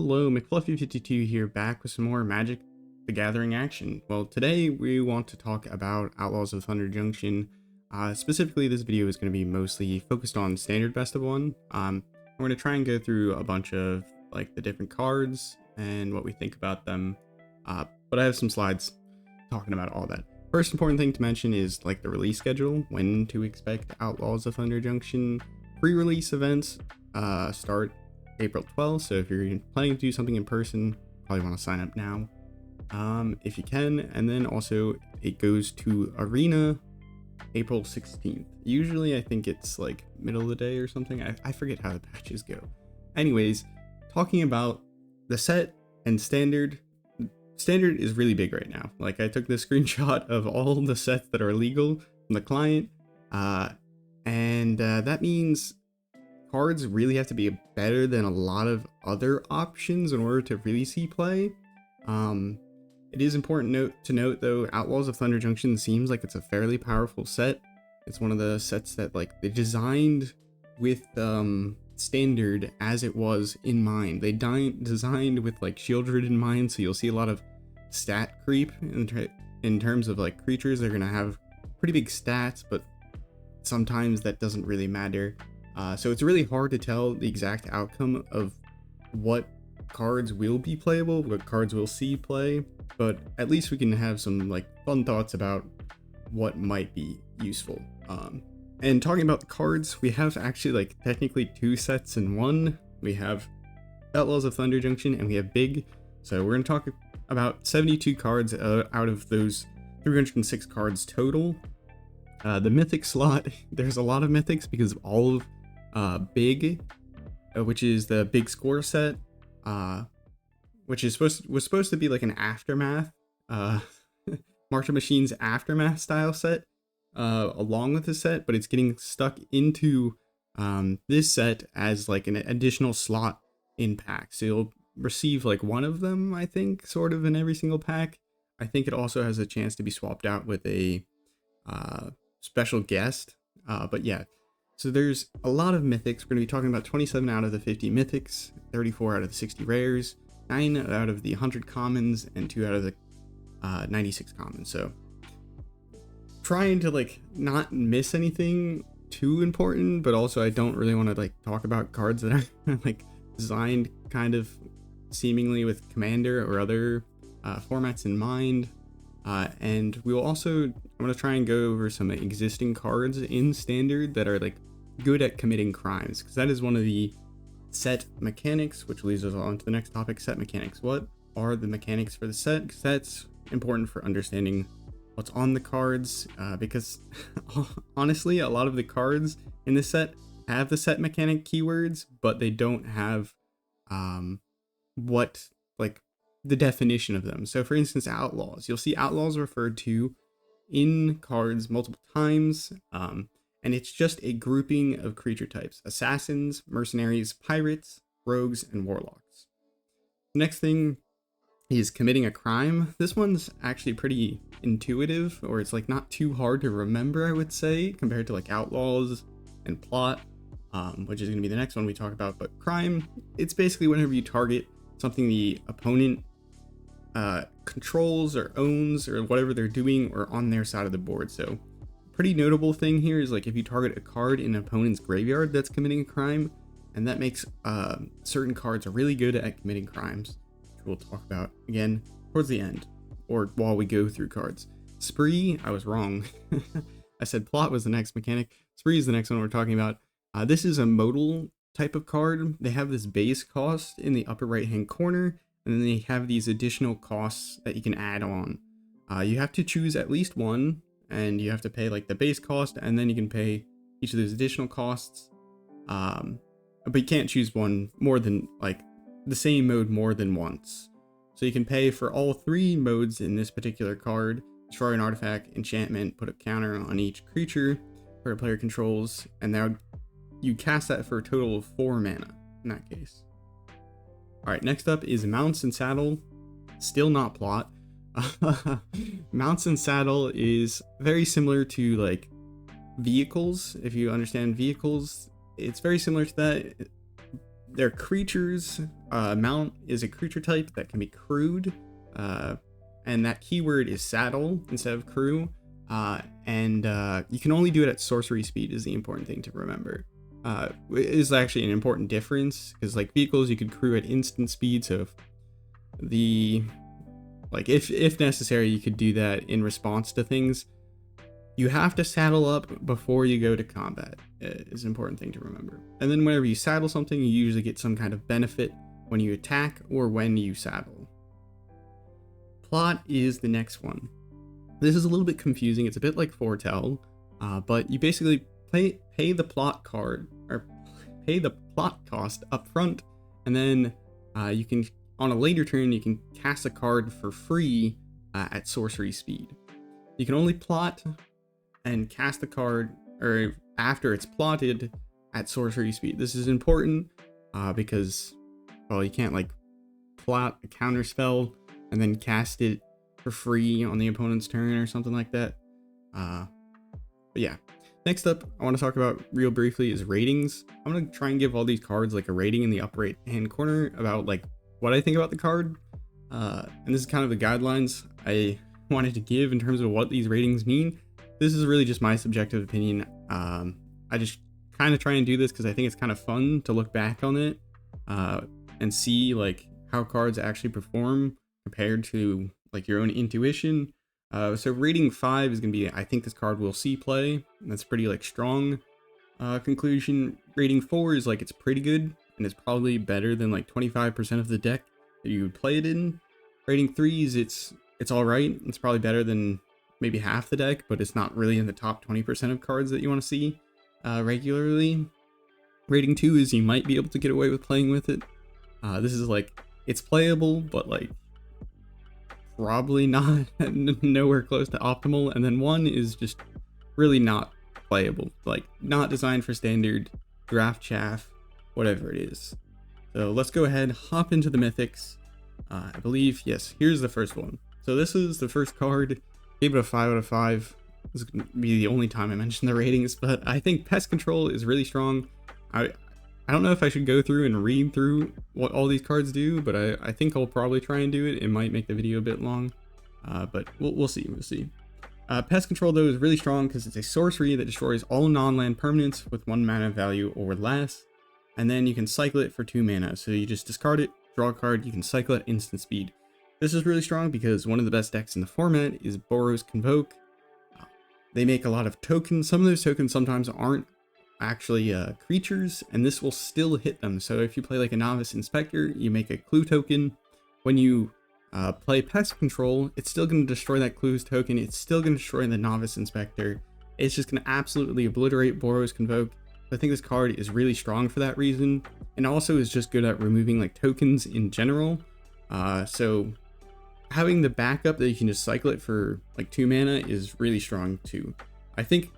Hello, McFluffy52 here, back with some more Magic the Gathering action. Well, today we want to talk about Outlaws of Thunder Junction. Specifically, this video is going to be mostly focused on standard best of one. We're going to try and go through a bunch of like the different cards and what we think about them. But I have some slides talking about all that. First important thing to mention is like the release schedule, when to expect Outlaws of Thunder Junction. Pre-release events start April 12th, so if you're planning to do something in person, probably want to sign up now if you can. And then also it goes to Arena April 16th. Usually I think it's like middle of the day or something. I forget how the patches go. Anyways, talking about the set and standard is really big right now. Like, I took the screenshot of all the sets that are legal from the client, and that means cards really have to be better than a lot of other options in order to really see play. It is important to note though, Outlaws of Thunder Junction seems like it's a fairly powerful set. It's one of the sets that like they designed with standard as it was in mind. They designed with like Shieldred in mind, so you'll see a lot of stat creep in terms of like creatures. They're gonna have pretty big stats, but sometimes that doesn't really matter. So it's really hard to tell the exact outcome of what cards will be playable, what cards will see play, but at least we can have some like fun thoughts about what might be useful. And talking about the cards, we have actually like technically two sets in one. We have Outlaws of Thunder Junction and we have Big. So we're going to talk about 72 cards out of those 306 cards total. The Mythic slot, there's a lot of Mythics because of all of Big, which is the Big Score set, which is was supposed to be like an Aftermath, Martial Machines Aftermath style set, along with the set, but it's getting stuck into this set as like an additional slot in packs. So you'll receive like one of them, I think, sort of in every single pack. I think it also has a chance to be swapped out with a special guest, but yeah. So there's a lot of Mythics. We're going to be talking about 27 out of the 50 Mythics, 34 out of the 60 Rares, 9 out of the 100 Commons, and 2 out of the 96 Commons. So trying to like not miss anything too important, but also I don't really want to like talk about cards that are like designed kind of seemingly with Commander or other formats in mind. And we will also, I'm going to try and go over some existing cards in Standard that are like good at committing crimes, because that is one of the set mechanics, which leads us on to the next topic, set mechanics. What are the mechanics for the set? Because that's important for understanding what's on the cards, because honestly, a lot of the cards in this set have the set mechanic keywords, but they don't have what like the definition of them. So for instance, Outlaws, you'll see Outlaws referred to in cards multiple times, and it's just a grouping of creature types: assassins, mercenaries, pirates, rogues, and warlocks. The next thing is committing a crime. This one's actually pretty intuitive, or it's like not too hard to remember, I would say, compared to like Outlaws and Plot, which is going to be the next one we talk about. But crime, it's basically whenever you target something the opponent controls or owns, or whatever they're doing, or on their side of the board. So pretty notable thing here is like if you target a card in an opponent's graveyard, that's committing a crime, and that makes certain cards are really good at committing crimes, which we'll talk about again towards the end or while we go through cards. Spree, I was wrong. I said Plot was the next mechanic. Spree is the next one we're talking about. This is a modal type of card. They have this base cost in the upper right hand corner, and then they have these additional costs that you can add on. You have to choose at least one, and you have to pay like the base cost, and then you can pay each of those additional costs. But you can't choose one more than like the same mode more than once. So you can pay for all three modes in this particular card: destroy an artifact, enchantment, put a counter on each creature for a player controls, and now you cast that for a total of 4 mana in that case. Alright, next up is Mounts and Saddle. Still not Plot. Mounts and Saddle is very similar to like vehicles. If you understand vehicles, it's very similar to that. Their creatures, mount is a creature type that can be crewed, and that keyword is saddle instead of crew. And you can only do it at sorcery speed is the important thing to remember. It is actually an important difference because like vehicles you could crew at instant speed, so if necessary you could do that in response to things. You have to saddle up before you go to combat is an important thing to remember. And then whenever you saddle something, you usually get some kind of benefit when you attack or when you saddle. Plot is the next one. This is a little bit confusing. It's a bit like foretell, but you basically pay the plot card or pay the plot cost up front, and then you can on a later turn you can cast a card for free at sorcery speed. You can only plot and cast the card or after it's plotted at sorcery speed. This is important because, well, you can't like plot a counter spell and then cast it for free on the opponent's turn or something like that. But yeah, next up I want to talk about real briefly is ratings. I'm going to try and give all these cards like a rating in the upper right hand corner about like what I think about the card, and this is kind of the guidelines I wanted to give in terms of what these ratings mean. This is really just my subjective opinion. I just kind of try and do this because I think it's kind of fun to look back on it and see like how cards actually perform compared to like your own intuition. So rating 5 is going to be, I think this card will see play. That's pretty like strong conclusion. Rating 4 is like it's pretty good and it's probably better than like 25% of the deck that you would play it in. Rating 3 is it's all right. It's probably better than maybe half the deck, but it's not really in the top 20% of cards that you want to see regularly. Rating 2 is you might be able to get away with playing with it. This is like it's playable, but like probably not nowhere close to optimal. And then 1 is just really not playable, like not designed for standard, draft chaff, whatever it is. So let's go ahead, hop into the Mythics. I believe, yes, here's the first one. So this is the first card. Gave it a 5 out of 5. This is going to be the only time I mention the ratings, but I think Pest Control is really strong. I don't know if I should go through and read through what all these cards do, but I think I'll probably try and do it. It might make the video a bit long, but we'll see. Pest Control, though, is really strong because it's a sorcery that destroys all non-land permanents with 1 mana value or less, and then you can cycle it for 2 mana. So you just discard it, draw a card, you can cycle at instant speed. This is really strong because one of the best decks in the format is Boros Convoke. They make a lot of tokens. Some of those tokens sometimes aren't actually creatures, and this will still hit them. So if you play like a Novice Inspector, you make a clue token. When you play Pest Control, it's still going to destroy that clues token. It's still going to destroy the Novice Inspector. It's just going to absolutely obliterate Boros Convoke. I think this card is really strong for that reason, and also is just good at removing like tokens in general. So having the backup that you can just cycle it for like 2 mana is really strong too. I think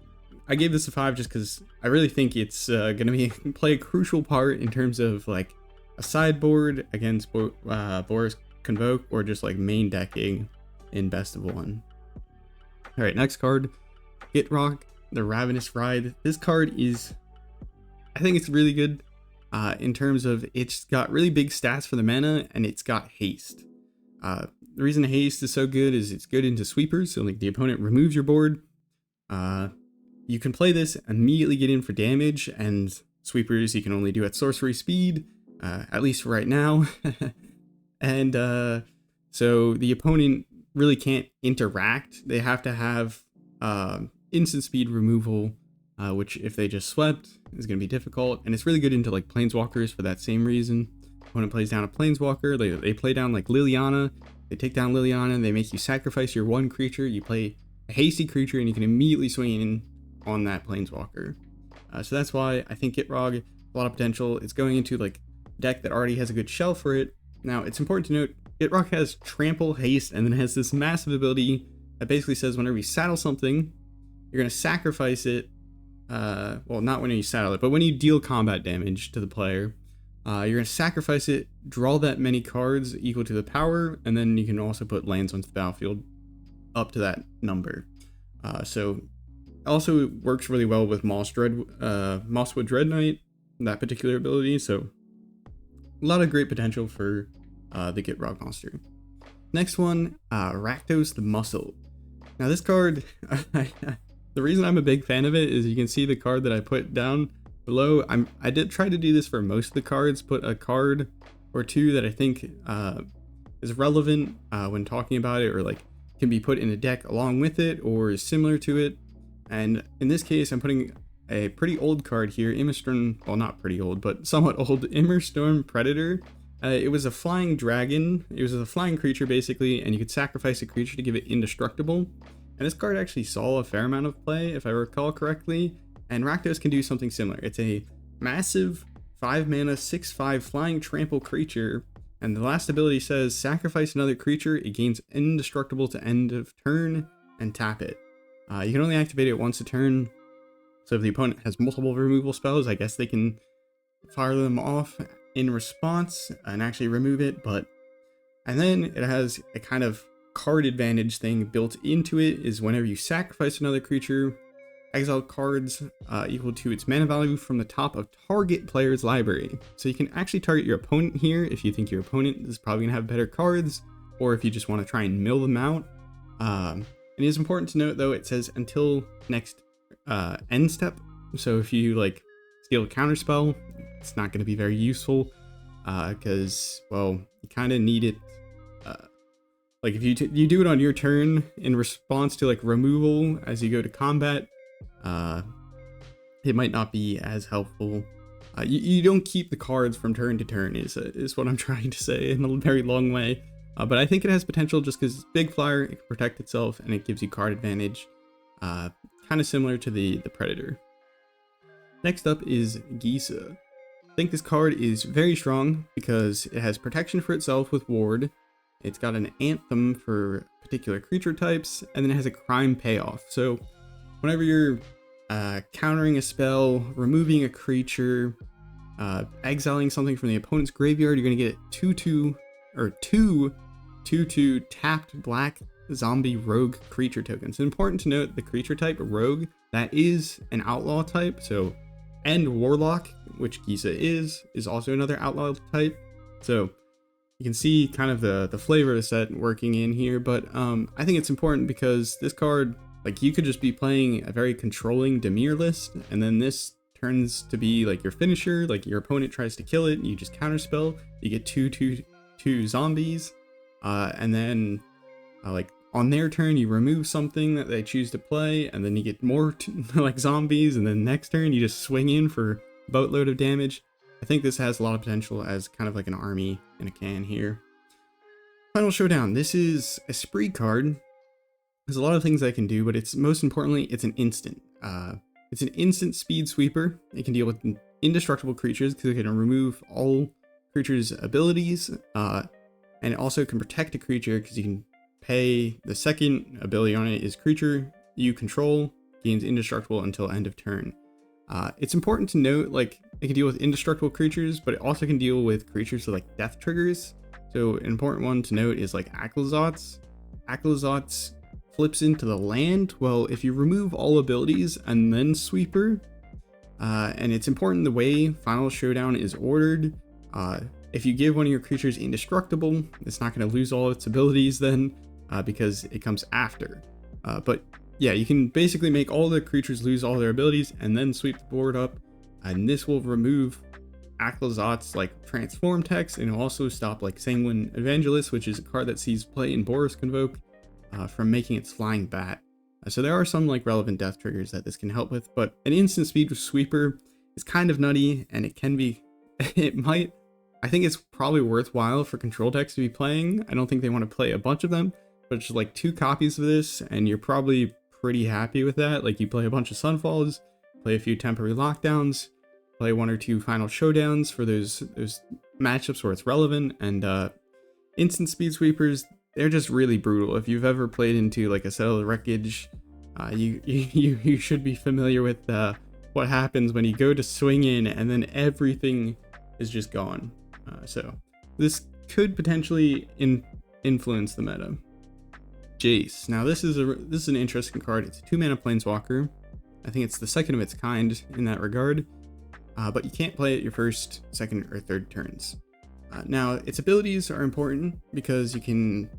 I gave this a 5 just because I really think it's going to play a crucial part in terms of like a sideboard against Boros Convoke or just like main decking in best of 1. All right, next card, Gitrog, the Ravenous Ride. This card is, I think it's really good in terms of it's got really big stats for the mana and it's got haste. The reason haste is so good is it's good into sweepers, so like the opponent removes your board. You can play this, immediately get in for damage, and sweepers you can only do at sorcery speed, at least for right now. And so the opponent really can't interact. They have to have instant speed removal, which if they just swept is going to be difficult. And it's really good into like planeswalkers for that same reason. Opponent plays down a planeswalker, they play down like Liliana. They take down Liliana, they make you sacrifice your 1 creature, you play a hasty creature, and you can immediately swing in on that planeswalker. So that's why I think Gitrog, a lot of potential. It's going into like a deck that already has a good shell for it. Now, it's important to note, Gitrog has trample, haste, and then has this massive ability that basically says whenever you saddle something, you're going to sacrifice it. Well, not when you saddle it, but when you deal combat damage to the player. You're going to sacrifice it, draw that many cards equal to the power, and then you can also put lands onto the battlefield up to that number. So also it works really well with Mosswood Dread Knight, that particular ability. So a lot of great potential for the Gitrog monster. Next one, Rakdos the Muscle. Now this card, the reason I'm a big fan of it is you can see the card that I put down below. I did try to do this for most of the cards, put a card or two that I think is relevant when talking about it, or like can be put in a deck along with it or is similar to it. And in this case, I'm putting a pretty old card here, Immerstorm, well not pretty old, but somewhat old, Immerstorm Predator. It was a flying dragon, it was a flying creature basically, and you could sacrifice a creature to give it indestructible. And this card actually saw a fair amount of play, if I recall correctly, and Rakdos can do something similar. It's a massive 5 mana 6/5 flying trample creature, and the last ability says sacrifice another creature, it gains indestructible to end of turn, and tap it. You can only activate it once a turn, so if the opponent has multiple removal spells, I guess they can fire them off in response and actually remove it. And then it has a kind of card advantage thing built into it, is whenever you sacrifice another creature, exile cards equal to its mana value from the top of target player's library. So you can actually target your opponent here if you think your opponent is probably gonna have better cards, or if you just want to try and mill them out. And it is important to note though, it says until next end step. So if you like steal a counterspell, it's not going to be very useful because, well, you kind of need it. Like if you do it on your turn in response to like removal as you go to combat, it might not be as helpful. You don't keep the cards from turn to turn is what I'm trying to say in a very long way. But I think it has potential just because it's big flyer, it can protect itself, and it gives you card advantage. Kind of similar to the Predator. Next up is Gisa. I think this card is very strong because it has protection for itself with Ward. It's got an Anthem for particular creature types, and then it has a crime payoff. So whenever you're countering a spell, removing a creature, exiling something from the opponent's graveyard, you're going to get 2/2 or 2/2 tapped black zombie rogue creature tokens. It's important to note the creature type rogue, that is an outlaw type, so, and warlock, which Gisa is also another outlaw type. So you can see kind of the flavor of the set working in here, but I think it's important because this card, like, you could just be playing a very controlling Dimir list, and then this turns to be like your finisher, like your opponent tries to kill it, you just counterspell, you get 2/2 zombies, and then like on their turn you remove something that they choose to play, and then you get more like zombies, and then next turn you just swing in for a boatload of damage. I think this has a lot of potential as kind of like an army in a can here. Final Showdown. This is a spree card. There's a lot of things I can do, but it's most importantly, it's an instant. It's an instant speed sweeper. It can deal with indestructible creatures because it can remove all creatures' abilities, and it also can protect a creature because you can pay the second ability on it is creature you control gains indestructible until end of turn. It's important to note, like, it can deal with indestructible creatures, but it also can deal with creatures with like death triggers. So an important one to note is like Aclazotz. Aclazotz flips into the land. Well, if you remove all abilities and then sweeper, and it's important the way Final Showdown is ordered. If you give one of your creatures indestructible, it's not going to lose all its abilities then, because it comes after. But yeah, you can basically make all the creatures lose all their abilities and then sweep the board up, and this will remove Aclazott's like transform text, and it'll also stop like Sanguine Evangelist, which is a card that sees play in Boros Convoke, from making its flying bat. So there are some like relevant death triggers that this can help with, but an instant speed sweeper is kind of nutty, and it can be, I think it's probably worthwhile for control decks to be playing. I don't think they want to play a bunch of them, but just like 2 copies of this, and you're probably pretty happy with that. Like, you play a bunch of Sunfalls, play a few temporary lockdowns, play 1 or 2 final showdowns for those matchups where it's relevant, and instant speed sweepers, they're just really brutal. If you've ever played into like a Settle the Wreckage, you should be familiar with what happens when you go to swing in and then everything is just gone. So this could potentially influence the meta. Jace. Now this is an interesting card. It's a 2-mana planeswalker. I think it's the second of its kind in that regard. But you can't play it your first, second, or third turns. Now, its abilities are important because you can,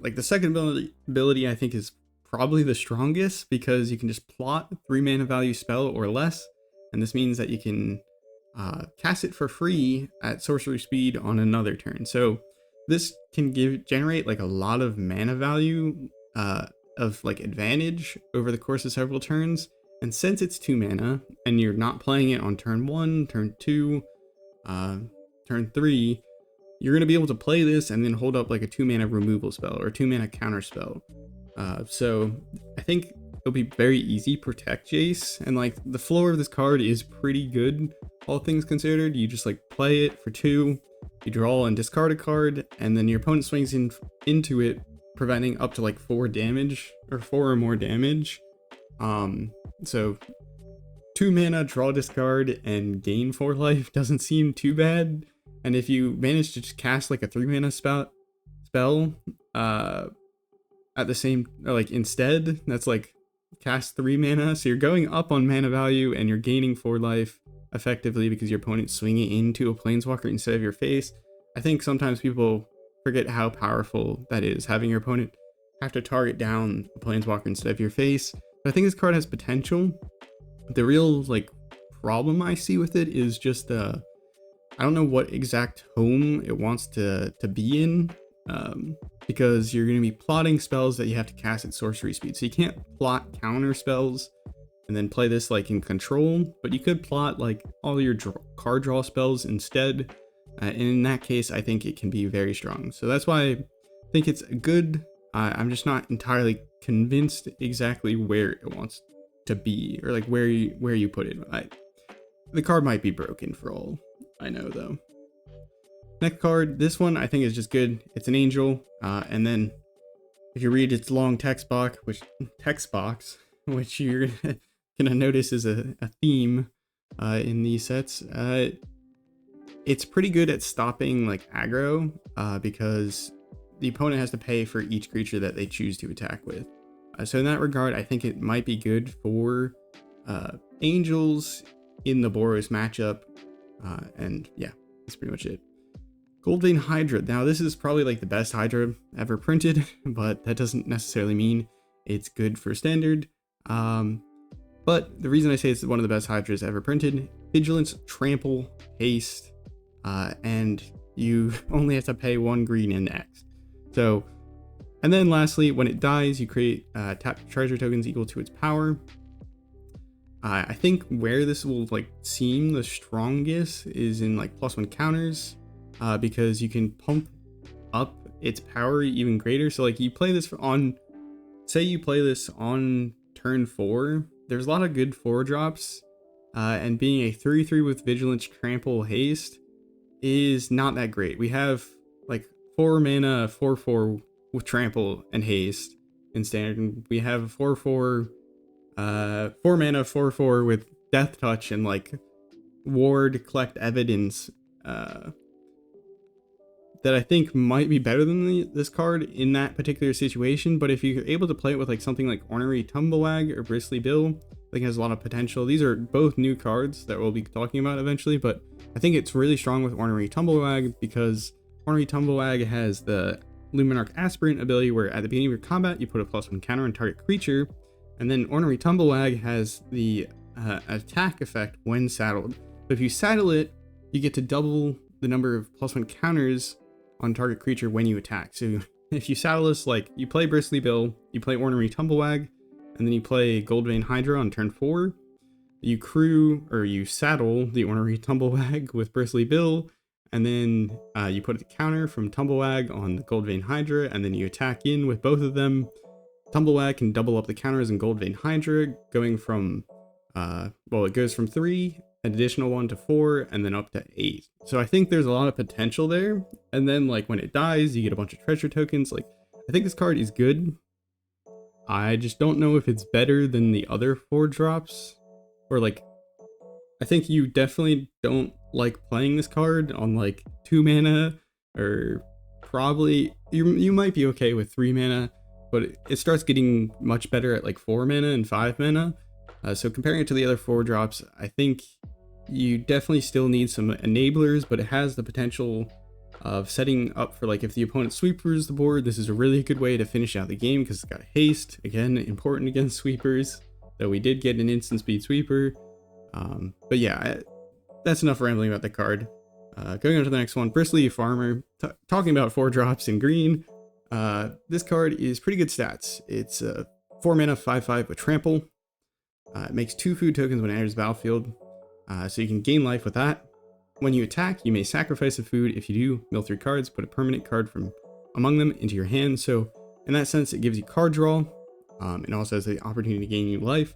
like the second ability I think is probably the strongest because you can just plot 3 mana value spell or less, and this means that you can cast it for free at sorcery speed on another turn. So this can generate like a lot of mana value of like advantage over the course of several turns. And since it's 2 mana and you're not playing it on turn 1, turn 2, turn 3, you're going to be able to play this and then hold up like a 2 mana removal spell or a 2 mana counter spell. So I think it'll be very easy protect Jace, and like the floor of this card is pretty good, all things considered. You just like play it for 2, you draw and discard a card, and then your opponent swings into it, preventing up to like 4 damage or 4 or more damage. So 2 mana, draw, discard, and gain 4 life doesn't seem too bad. And if you manage to just cast like a 3 mana spell at the same, like instead, that's like cast 3 mana, so you're going up on mana value and you're gaining 4 life effectively because your opponent's swinging into a planeswalker instead of your face. I think sometimes people forget how powerful that is, having your opponent have to target down a planeswalker instead of your face. But I think this card has potential. The real like problem I see with it is just I don't know what exact home it wants to be in, because you're going to be plotting spells that you have to cast at sorcery speed. So you can't plot counter spells and then play this like in control, but you could plot like all your card draw spells instead. And in that case, I think it can be very strong. So that's why I think it's good. I'm just not entirely convinced exactly where it wants to be, or like where you put it. The card might be broken for all I know though. Next card, this one I think is just good. It's an angel, and then if you read its long text box, which you're gonna notice is a theme in these sets. It's pretty good at stopping like aggro, because the opponent has to pay for each creature that they choose to attack with. So in that regard, I think it might be good for angels in the Boros matchup. And yeah, that's pretty much it. Goldvein Hydra. Now this is probably like the best Hydra ever printed, but that doesn't necessarily mean it's good for standard. But the reason I say it's one of the best Hydras ever printed: Vigilance, Trample, Haste, and you only have to pay 1 green and X. So, and then lastly, when it dies, you create tap treasure tokens equal to its power. I think where this will like seem the strongest is in like +1 counters, because you can pump up its power even greater. So like you play this on, say you play this on turn 4, there's a lot of good 4 drops, and being a 3/3 with Vigilance, Trample, Haste is not that great. We have like 4 mana 4/4 with Trample and Haste in standard, and we have 4/4 4 mana 4/4 with Death Touch and like Ward, Collect Evidence, that I think might be better than this card in that particular situation. But if you're able to play it with like something like Ornery Tumblewag or Bristly Bill, I think it has a lot of potential. These are both new cards that we'll be talking about eventually, but I think it's really strong with Ornery Tumblewag because Ornery Tumblewag has the Luminarch Aspirant ability where at the beginning of your combat you put a +1 counter on target creature, and then Ornery Tumblewag has the attack effect when saddled. But if you saddle it, you get to double the number of +1 counters on target creature when you attack. So if you saddle this, like you play Bristly Bill, you play Ornery Tumblewag, and then you play Goldvein Hydra on turn 4, you saddle the Ornery Tumblewag with Bristly Bill, and then you put the counter from Tumblewag on the Goldvein Hydra, and then you attack in with both of them. Tumblewag can double up the counters in Goldvein Hydra, going from, it goes from 3, an additional 1 to 4, and then up to 8. So I think there's a lot of potential there. And then like when it dies, you get a bunch of treasure tokens. Like I think this card is good. I just don't know if it's better than the other 4 drops, or like, I think you definitely don't like playing this card on like 2 mana, or probably you might be okay with 3 mana, but it starts getting much better at like 4 mana and 5 mana. So comparing it to the other 4 drops, I think you definitely still need some enablers, but it has the potential of setting up for like if the opponent sweepers the board. This is a really good way to finish out the game because it's got haste, again important against sweepers, though we did get an instant speed sweeper. But yeah, that's enough rambling about the card. Going on to the next one, Bristly Farmer. Talking about 4 drops in green, this card is pretty good stats. It's 4 mana 5/5 with trample. It makes 2 food tokens when it enters the battlefield, so you can gain life with that. When you attack, you may sacrifice a food. If you do, mill 3 cards, put a permanent card from among them into your hand. So in that sense, it gives you card draw. It also has the opportunity to gain you life.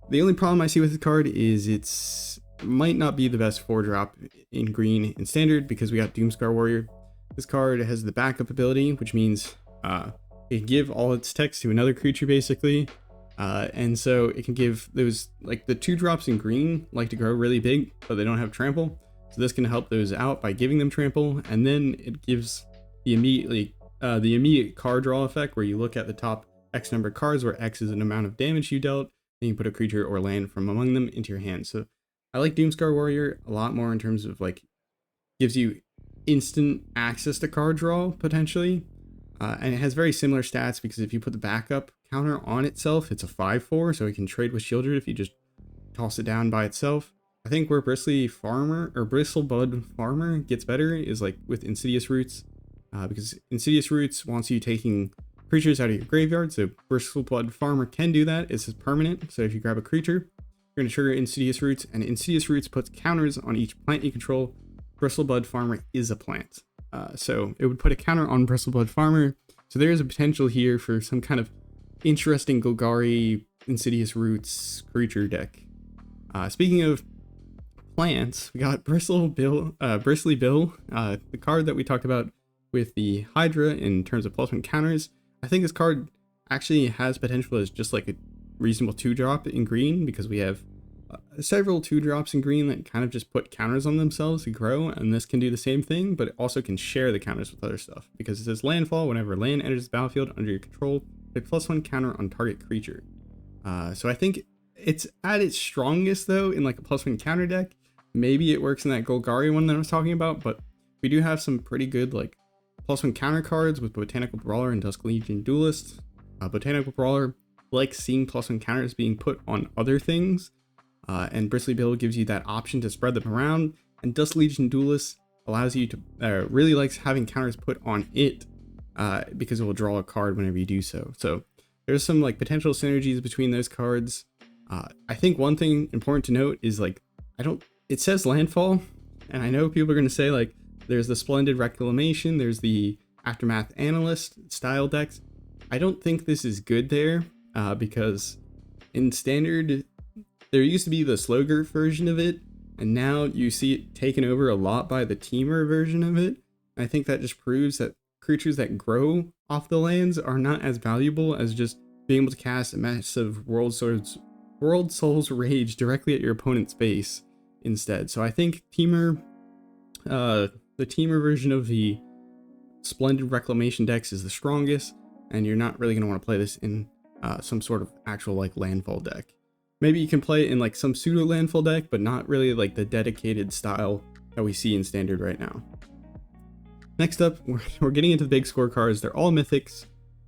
The only problem I see with the card is it's might not be the best 4-drop in green in standard because we got Doomscar Warrior. This card has the backup ability, which means it can give all its text to another creature basically. And so it can give those, like the 2 drops in green like to grow really big, but they don't have trample. So this can help those out by giving them trample. And then it gives the immediate card draw effect where you look at the top X number of cards where X is an amount of damage you dealt, and you put a creature or land from among them into your hand. So I like Doomscar Warrior a lot more in terms of like gives you instant access to card draw potentially. And it has very similar stats because if you put the backup counter on itself, it's a 5/4, so it can trade with Shieldred if you just toss it down by itself. I think where Bristly Farmer or Bristlebud Farmer gets better is like with Insidious Roots, because Insidious Roots wants you taking creatures out of your graveyard, so Bristlebud Farmer can do that. It's permanent, so if you grab a creature, you're going to trigger Insidious Roots, and Insidious Roots puts counters on each plant you control. Bristlebud Farmer is a plant. So it would put a counter on Bristlebud Farmer. So there is a potential here for some kind of interesting Golgari Insidious Roots creature deck. Speaking of plants, we got Bristly Bill, the card that we talked about with the Hydra in terms of +1 counters. I think this card actually has potential as just like a reasonable 2-drop in green because we have several 2-drops in green that kind of just put counters on themselves to grow, and this can do the same thing, but it also can share the counters with other stuff because it says landfall. Whenever land enters the battlefield under your control, put a +1 counter on target creature. So I think it's at its strongest though in like a +1 counter deck. Maybe it works in that Golgari one that I was talking about, but we do have some pretty good like +1 counter cards with Botanical Brawler and Dusk Legion Duelist. Botanical Brawler likes seeing +1 counters being put on other things. And Bristly Bill gives you that option to spread them around, and Dusk Legion Duelist allows you to really likes having counters put on it because it will draw a card whenever you do so. So there's some like potential synergies between those cards. I think one thing important to note is like it says landfall, and I know people are going to say like there's the Splendid Reclamation, there's the Aftermath Analyst style decks. I don't think this is good there because in standard there used to be the Slogurt version of it, and now you see it taken over a lot by the Teamer version of it. I think that just proves that creatures that grow off the lands are not as valuable as just being able to cast a massive World Soul's Rage directly at your opponent's face instead. So I think Teamer, the Teamer version of the Splendid Reclamation decks is the strongest, and you're not really going to want to play this in some sort of actual like landfall deck. Maybe you can play it in like some pseudo landfall deck, but not really like the dedicated style that we see in standard right now. Next up, we're getting into the big scorecards. They're all mythics,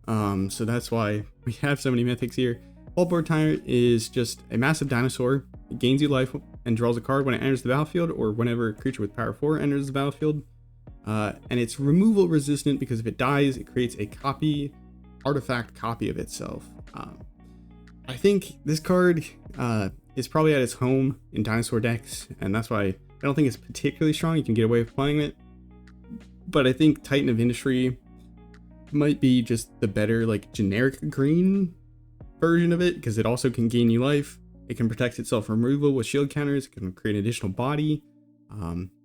so that's why we have so many mythics here. Vaultborn Tyrant is just a massive dinosaur. It gains you life and draws a card when it enters the battlefield, or whenever a creature with power 4 enters the battlefield. And it's removal resistant because if it dies, it creates a artifact copy of itself. I think this card is probably at its home in dinosaur decks, and that's why I don't think it's particularly strong. You can get away with playing it, but I think Titan of Industry might be just the better like generic green version of it because it also can gain you life. It can protect itself from removal with shield counters. It can create an additional body.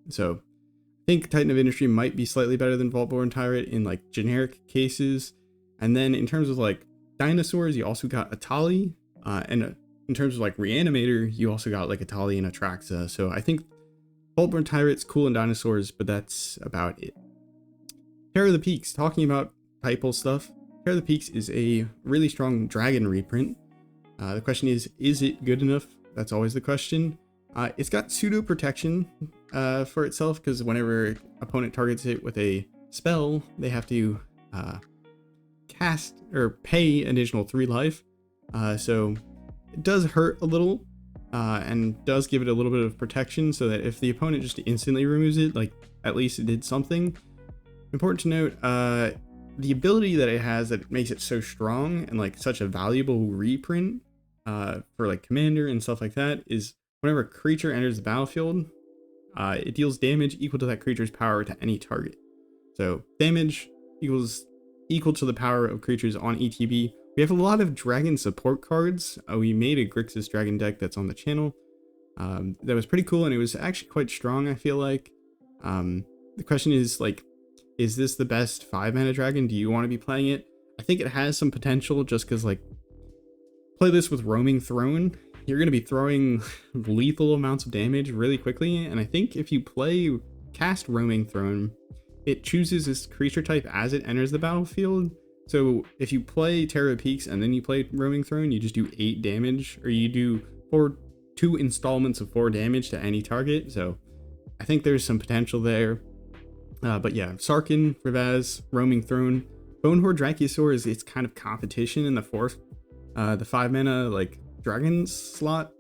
So I think Titan of Industry might be slightly better than Vaultborn Tyrant in like generic cases. And then in terms of like dinosaurs, you also got Atali, and in terms of like Reanimator, you also got like Atali and Atraxa. So I think Vaultborn Tyrant's cool in dinosaurs, but that's about it. Terror of the Peaks, talking about typal stuff. Terror of the Peaks is a really strong dragon reprint. The question is it good enough? That's always the question. It's got pseudo protection, for itself, because whenever opponent targets it with a spell, they have to cast or pay additional 3 life. So it does hurt a little, and does give it a little bit of protection, so that if the opponent just instantly removes it, like at least it did something. Important to note, the ability that it has that makes it so strong and like such a valuable reprint for like commander and stuff like that is whenever a creature enters the battlefield, it deals damage equal to that creature's power to any target. So damage equals equal to the power of creatures on ETB. We have a lot of dragon support cards. We made a Grixis dragon deck that's on the channel. That was pretty cool, and it was actually quite strong, I feel like. The question is, like, is this the best 5-mana dragon? Do you want to be playing it? I think it has some potential, just because, like, play this with Roaming Throne. You're going to be throwing lethal amounts of damage really quickly, and I think if you cast Roaming Throne, it chooses this creature type as it enters the battlefield. So if you play Terror of Peaks and then you play Roaming Throne, you just do 8 damage, or you do 2 installments of 4 damage to any target. So I think there's some potential there. But yeah, Sarkhan, Rivaz, Roaming Throne, Bonehorde Dracusaur is its kind of competition in the 5-mana like dragon slot,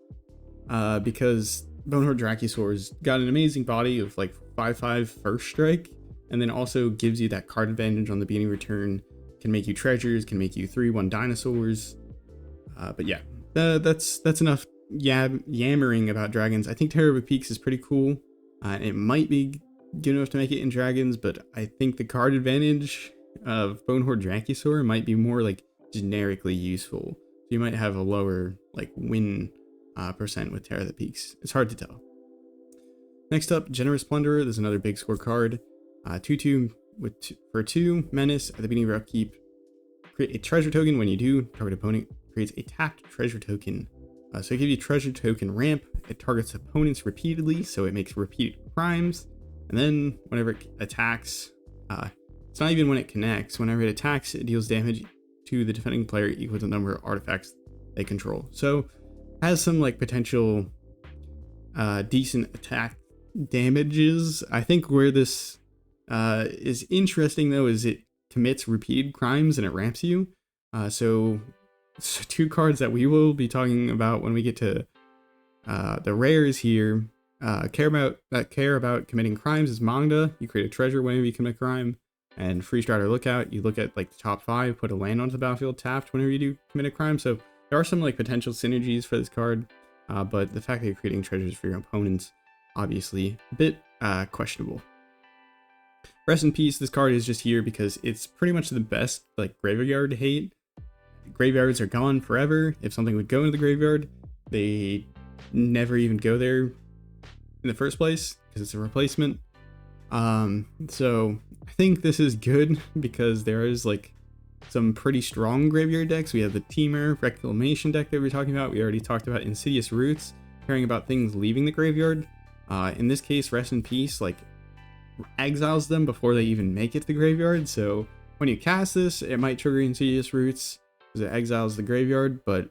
because Bonehorde Dracusaur's got an amazing body of like 5/5 first strike, and then also gives you that card advantage on the beginning return. Can make you treasures, can make you 3/1 dinosaurs. But yeah, that's enough yammering about dragons. I think Terror of Peaks is pretty cool. It might be good enough to make it in dragons, but I think the card advantage of Bonehorde Dracusaur might be more like generically useful. So you might have a lower like win percent with Terror of the Peaks. It's hard to tell. Next up, Generous Plunderer. There's another big score card. 2/2 for 2 menace. At the beginning of upkeep, create a treasure token. When you do, target opponent creates a tapped treasure token. So it gives you treasure token ramp. It targets opponents repeatedly, so it makes repeat crimes. And then whenever it attacks, it's not even when it connects. Whenever it attacks, it deals damage to the defending player equal to the number of artifacts they control. So has some like potential decent attack damages. I think where this is interesting though is it commits repeated crimes and it ramps you. So 2 cards that we will be talking about when we get to the rares here care about committing crimes is Mangda. You create a treasure whenever you commit a crime, and Free Strider Lookout. You look at like the top 5, put a land onto the battlefield tapped whenever you do commit a crime. So there are some like potential synergies for this card, but the fact that you're creating treasures for your opponents, obviously a bit questionable. Rest in Peace, this card is just here because it's pretty much the best like graveyard hate. Graveyards are gone forever. If something would go into the graveyard, they never even go there in the first place because it's a replacement. So I think this is good because there is like some pretty strong graveyard decks. We have the Teamer Reclamation deck that we were talking about. We already talked about Insidious Roots, caring about things leaving the graveyard. In this case, Rest in Peace like exiles them before they even make it to the graveyard. So when you cast this, it might trigger Insidious Roots because it exiles the graveyard, but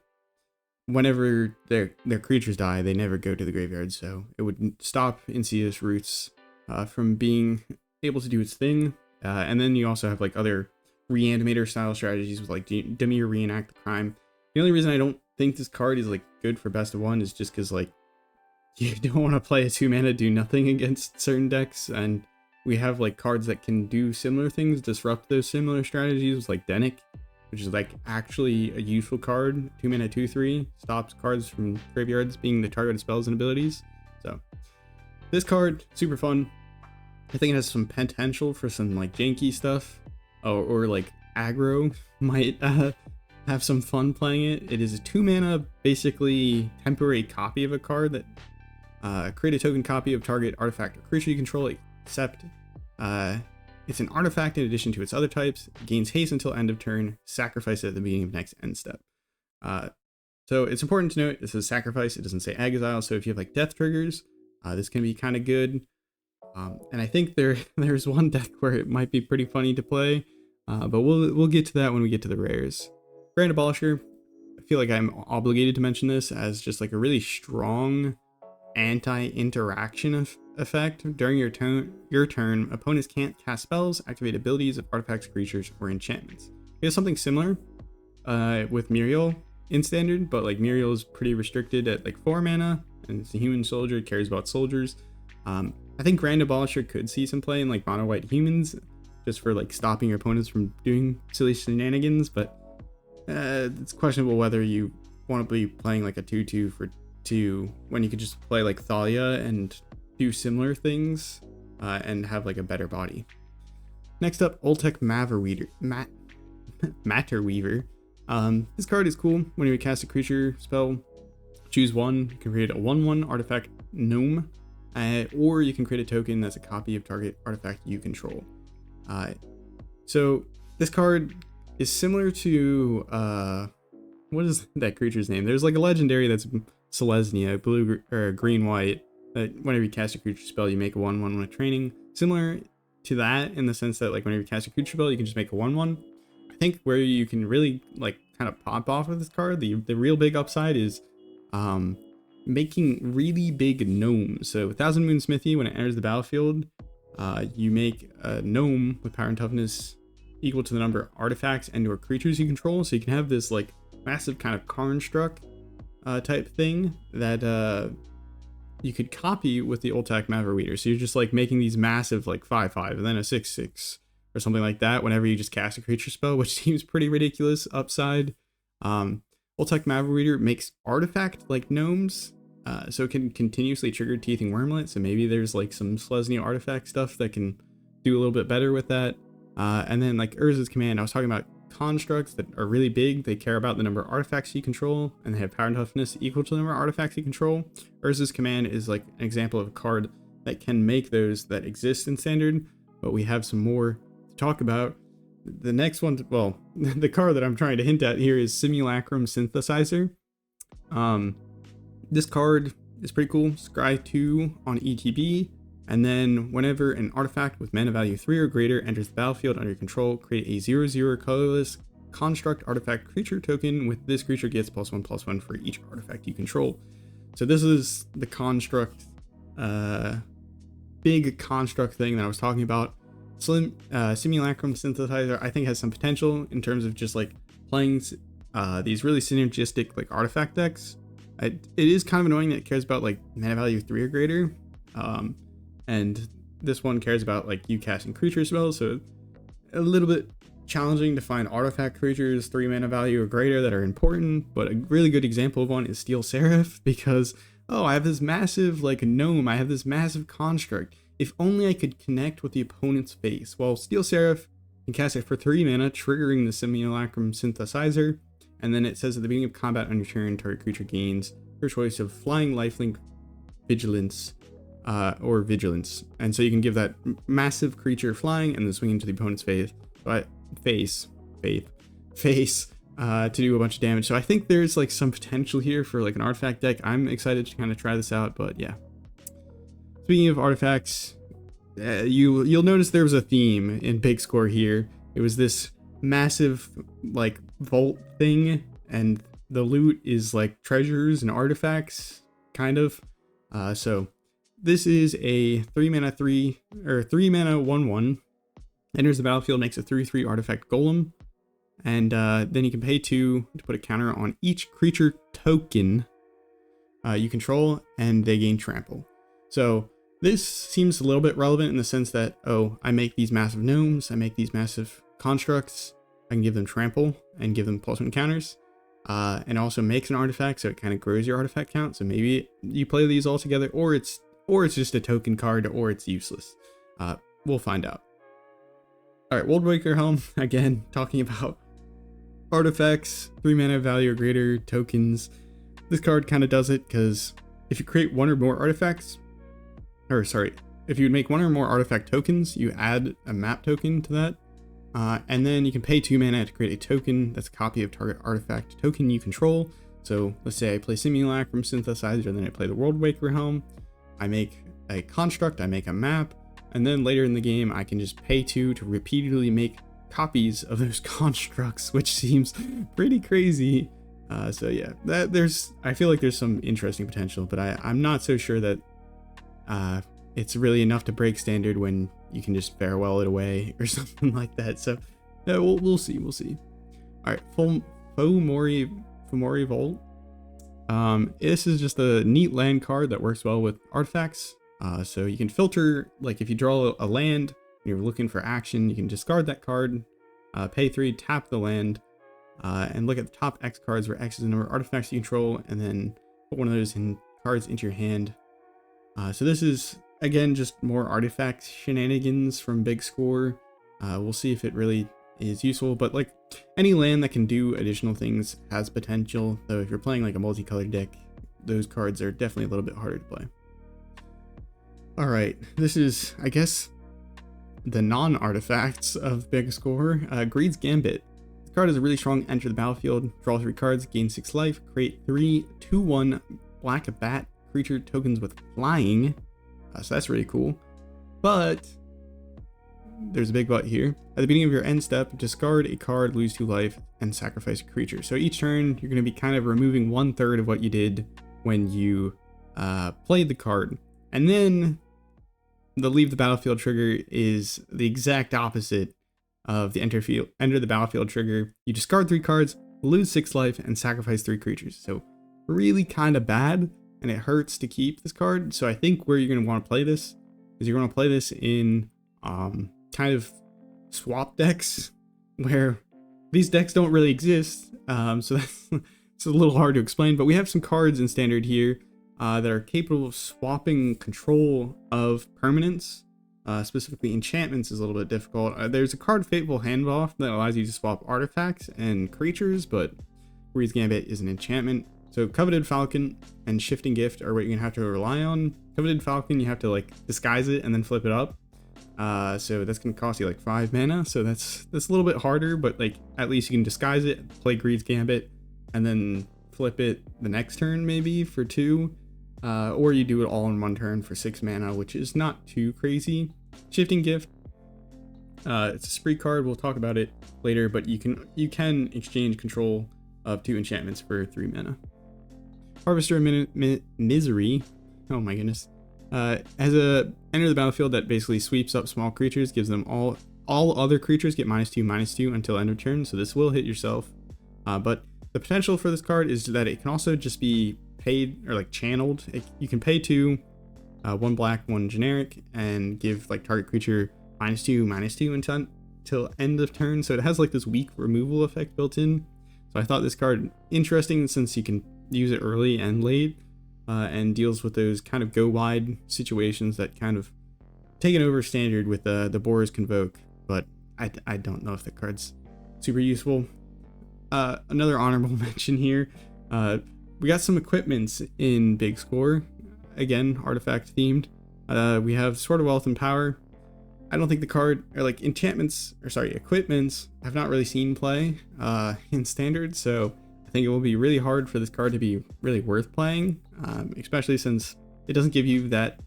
whenever their creatures die, they never go to the graveyard, so it would stop Insidious Roots from being able to do its thing. And then you also have like other Reanimator style strategies with like Dimir Reenact the Crime. The only reason I don't think this card is like good for best of 1 is just because like you don't want to play a 2-mana do nothing against certain decks, and we have like cards that can do similar things, disrupt those similar strategies, like Denic, which is like actually a useful card. 2-mana 2/3 stops cards from graveyards being the target of spells and abilities. So this card, super fun. I think it has some potential for some like janky stuff, or like aggro might have some fun playing it. It is a 2-mana, basically temporary copy of a card that create a token copy of target artifact or creature you control, except it's an artifact in addition to its other types. It gains haste until end of turn. Sacrifice it at the beginning of next end step. So it's important to note this is sacrifice. It doesn't say exile. So if you have like death triggers, this can be kind of good. And I think there's one deck where it might be pretty funny to play, but we'll get to that when we get to the rares. Grand Abolisher. I feel like I'm obligated to mention this as just like a really strong anti-interaction effect. During your turn, opponents can't cast spells, activate abilities of artifacts, creatures, or enchantments. It has something similar with Muriel in standard, but like Muriel is pretty restricted at like 4 mana, and it's a human soldier, cares about soldiers. I think Grand Abolisher could see some play in like mono white humans, just for like stopping your opponents from doing silly shenanigans, but it's questionable whether you want to be playing like a 2/2 for 2 when you could just play like Thalia and do similar things and have like a better body. Next up, Ultec Matter Weaver. This card is cool. When you cast a creature spell, choose one. You can create a 1/1 artifact gnome, or you can create a token that's a copy of target artifact you control. So this card is similar to what is that creature's name? There's like a legendary that's Selesnya, blue or green white, that whenever you cast a creature spell, you make a 1/1 with training. Similar to that in the sense that like whenever you cast a creature spell, you can just make a 1/1. I think where you can really like kind of pop off with this card, the real big upside is making really big gnomes. So 1000 Moon Smithy, when it enters the battlefield, you make a gnome with power and toughness equal to the number of artifacts and or creatures you control. So you can have this like massive kind of construct type thing that you could copy with the Ultec Matter Weaver. So you're just like making these massive like 5/5 and then a 6/6 or something like that whenever you just cast a creature spell, which seems pretty ridiculous upside. Ultec Matter Weaver makes artifact like gnomes, so it can continuously trigger Teething Wormlet. So maybe there's like some Selesnya artifact stuff that can do a little bit better with that. And then like Urza's command, I was talking about constructs that are really big. They care about the number of artifacts you control, and they have power and toughness equal to the number of artifacts you control. Urza's command is like an example of a card that can make those that exist in standard, but we have some more to talk about. The next one, well, the card that I'm trying to hint at here is Simulacrum Synthesizer. This card is pretty cool. Scry 2 on ETB, and then whenever an artifact with mana value 3 or greater enters the battlefield under your control, create a 0/0 colorless construct artifact creature token. With this creature gets +1/+1 for each artifact you control. So this is the construct, big construct thing that I was talking about. Simulacrum Synthesizer, I think, has some potential in terms of just like playing these really synergistic like artifact decks. It is kind of annoying that it cares about like mana value 3 or greater, and this one cares about like you casting creature spells, so a little bit challenging to find artifact creatures 3 mana value or greater that are important. But a really good example of one is Steel Seraph, because I have this massive like gnome, I have this massive construct. If only I could connect with the opponent's face. Well, Steel Seraph can cast it for 3 mana, triggering the Simulacrum Synthesizer, and then it says at the beginning of combat on your turn, target creature gains your choice of Flying, Lifelink, Vigilance, or Vigilance. And so you can give that massive creature flying and then swing into the opponent's face to do a bunch of damage. So I think there's like some potential here for like an artifact deck. I'm excited to kind of try this out, but yeah. Speaking of artifacts, you'll notice there was a theme in Big Score here. It was this massive like vault thing, and the loot is like treasures and artifacts, kind of. So this is a 3 mana 1/1. Enters the battlefield, makes a 3/3 artifact golem, and then you can pay 2 to put a counter on each creature token you control, and they gain trample. So this seems a little bit relevant in the sense that, I make these massive gnomes, I make these massive constructs, I can give them trample and give them +1 counters, and also makes an artifact, so it kind of grows your artifact count. So maybe you play these all together, or it's just a token card, or it's useless. We'll find out. All right, Worldwaker Helm, again, talking about artifacts, 3 mana value or greater tokens. This card kind of does it, because if you create one or more artifacts, if you would make one or more artifact tokens, you add a map token to that, and then you can pay 2 mana to create a token that's a copy of target artifact token you control. So let's say I play Simulacrum Synthesizer, and then I play the Worldwaker Helm. I make a construct, I make a map, and then later in the game I can just pay 2 to repeatedly make copies of those constructs, which seems pretty crazy. So yeah, I feel like there's some interesting potential, but I'm not so sure that it's really enough to break standard when you can just farewell it away or something like that. So yeah, we'll see. All right, Fomori Vault. This is just a neat land card that works well with artifacts. So you can filter, like if you draw a land and you're looking for action, you can discard that card, pay 3, tap the land, and look at the top X cards where X is the number of artifacts you control, and then put one of those cards into your hand. So this is, again, just more artifact shenanigans from Big Score. We'll see if it really is useful, but like any land that can do additional things has potential, though if you're playing like a multicolored deck, those cards are definitely a little bit harder to play. All right, this is, I guess, the non-artifacts of Big Score. Greed's Gambit. This card is a really strong enter the battlefield, draw 3 cards, gain 6 life, create 3 2/1 black bat creature tokens with flying. So that's really cool, but there's a big but here. At the beginning of your end step, discard a card, lose 2 life, and sacrifice a creature. So each turn, you're going to be kind of removing 1/3 of what you did when you played the card. And then the leave the battlefield trigger is the exact opposite of the enter the battlefield trigger. You discard 3 cards, lose 6 life, and sacrifice 3 creatures. So really kind of bad, and it hurts to keep this card. So I think where you're going to want to play this is you're going to play this in kind of swap decks where these decks don't really exist. So that's it's a little hard to explain, but we have some cards in standard here that are capable of swapping control of permanents. Specifically enchantments is a little bit difficult. There's a card, Fateful Handoff, that allows you to swap artifacts and creatures, but Greed's Gambit is an enchantment. So Coveted Falcon and Shifting Gift are what you're gonna have to rely on. Coveted Falcon, you have to like disguise it and then flip it up. So that's gonna cost you like 5 mana. So that's a little bit harder, but like at least you can disguise it, play Greed's Gambit, and then flip it the next turn maybe for 2. Or you do it all in 1 turn for 6 mana, which is not too crazy. Shifting Gift, it's a spree card. We'll talk about it later, but you can exchange control of 2 enchantments for 3 mana. Harvester of Misery, oh my goodness, has a enter the battlefield that basically sweeps up small creatures, gives them all other creatures get -2/-2 until end of turn. So this will hit yourself, but the potential for this card is that it can also just be paid or like channeled. You can pay 2, 1 black, 1 generic, and give like target creature -2/-2 until end of turn. So it has like this weak removal effect built in. So I thought this card interesting since you can use it early and late, and deals with those kind of go wide situations that kind of taken over standard with the Boar's Convoke. But I don't know if the card's super useful. Another honorable mention here. We got some equipments in Big Score, again artifact themed. We have Sword of Wealth and Power. I don't think the card, or like equipments have not really seen play in standard, so I think it will be really hard for this card to be really worth playing, especially since it doesn't give you that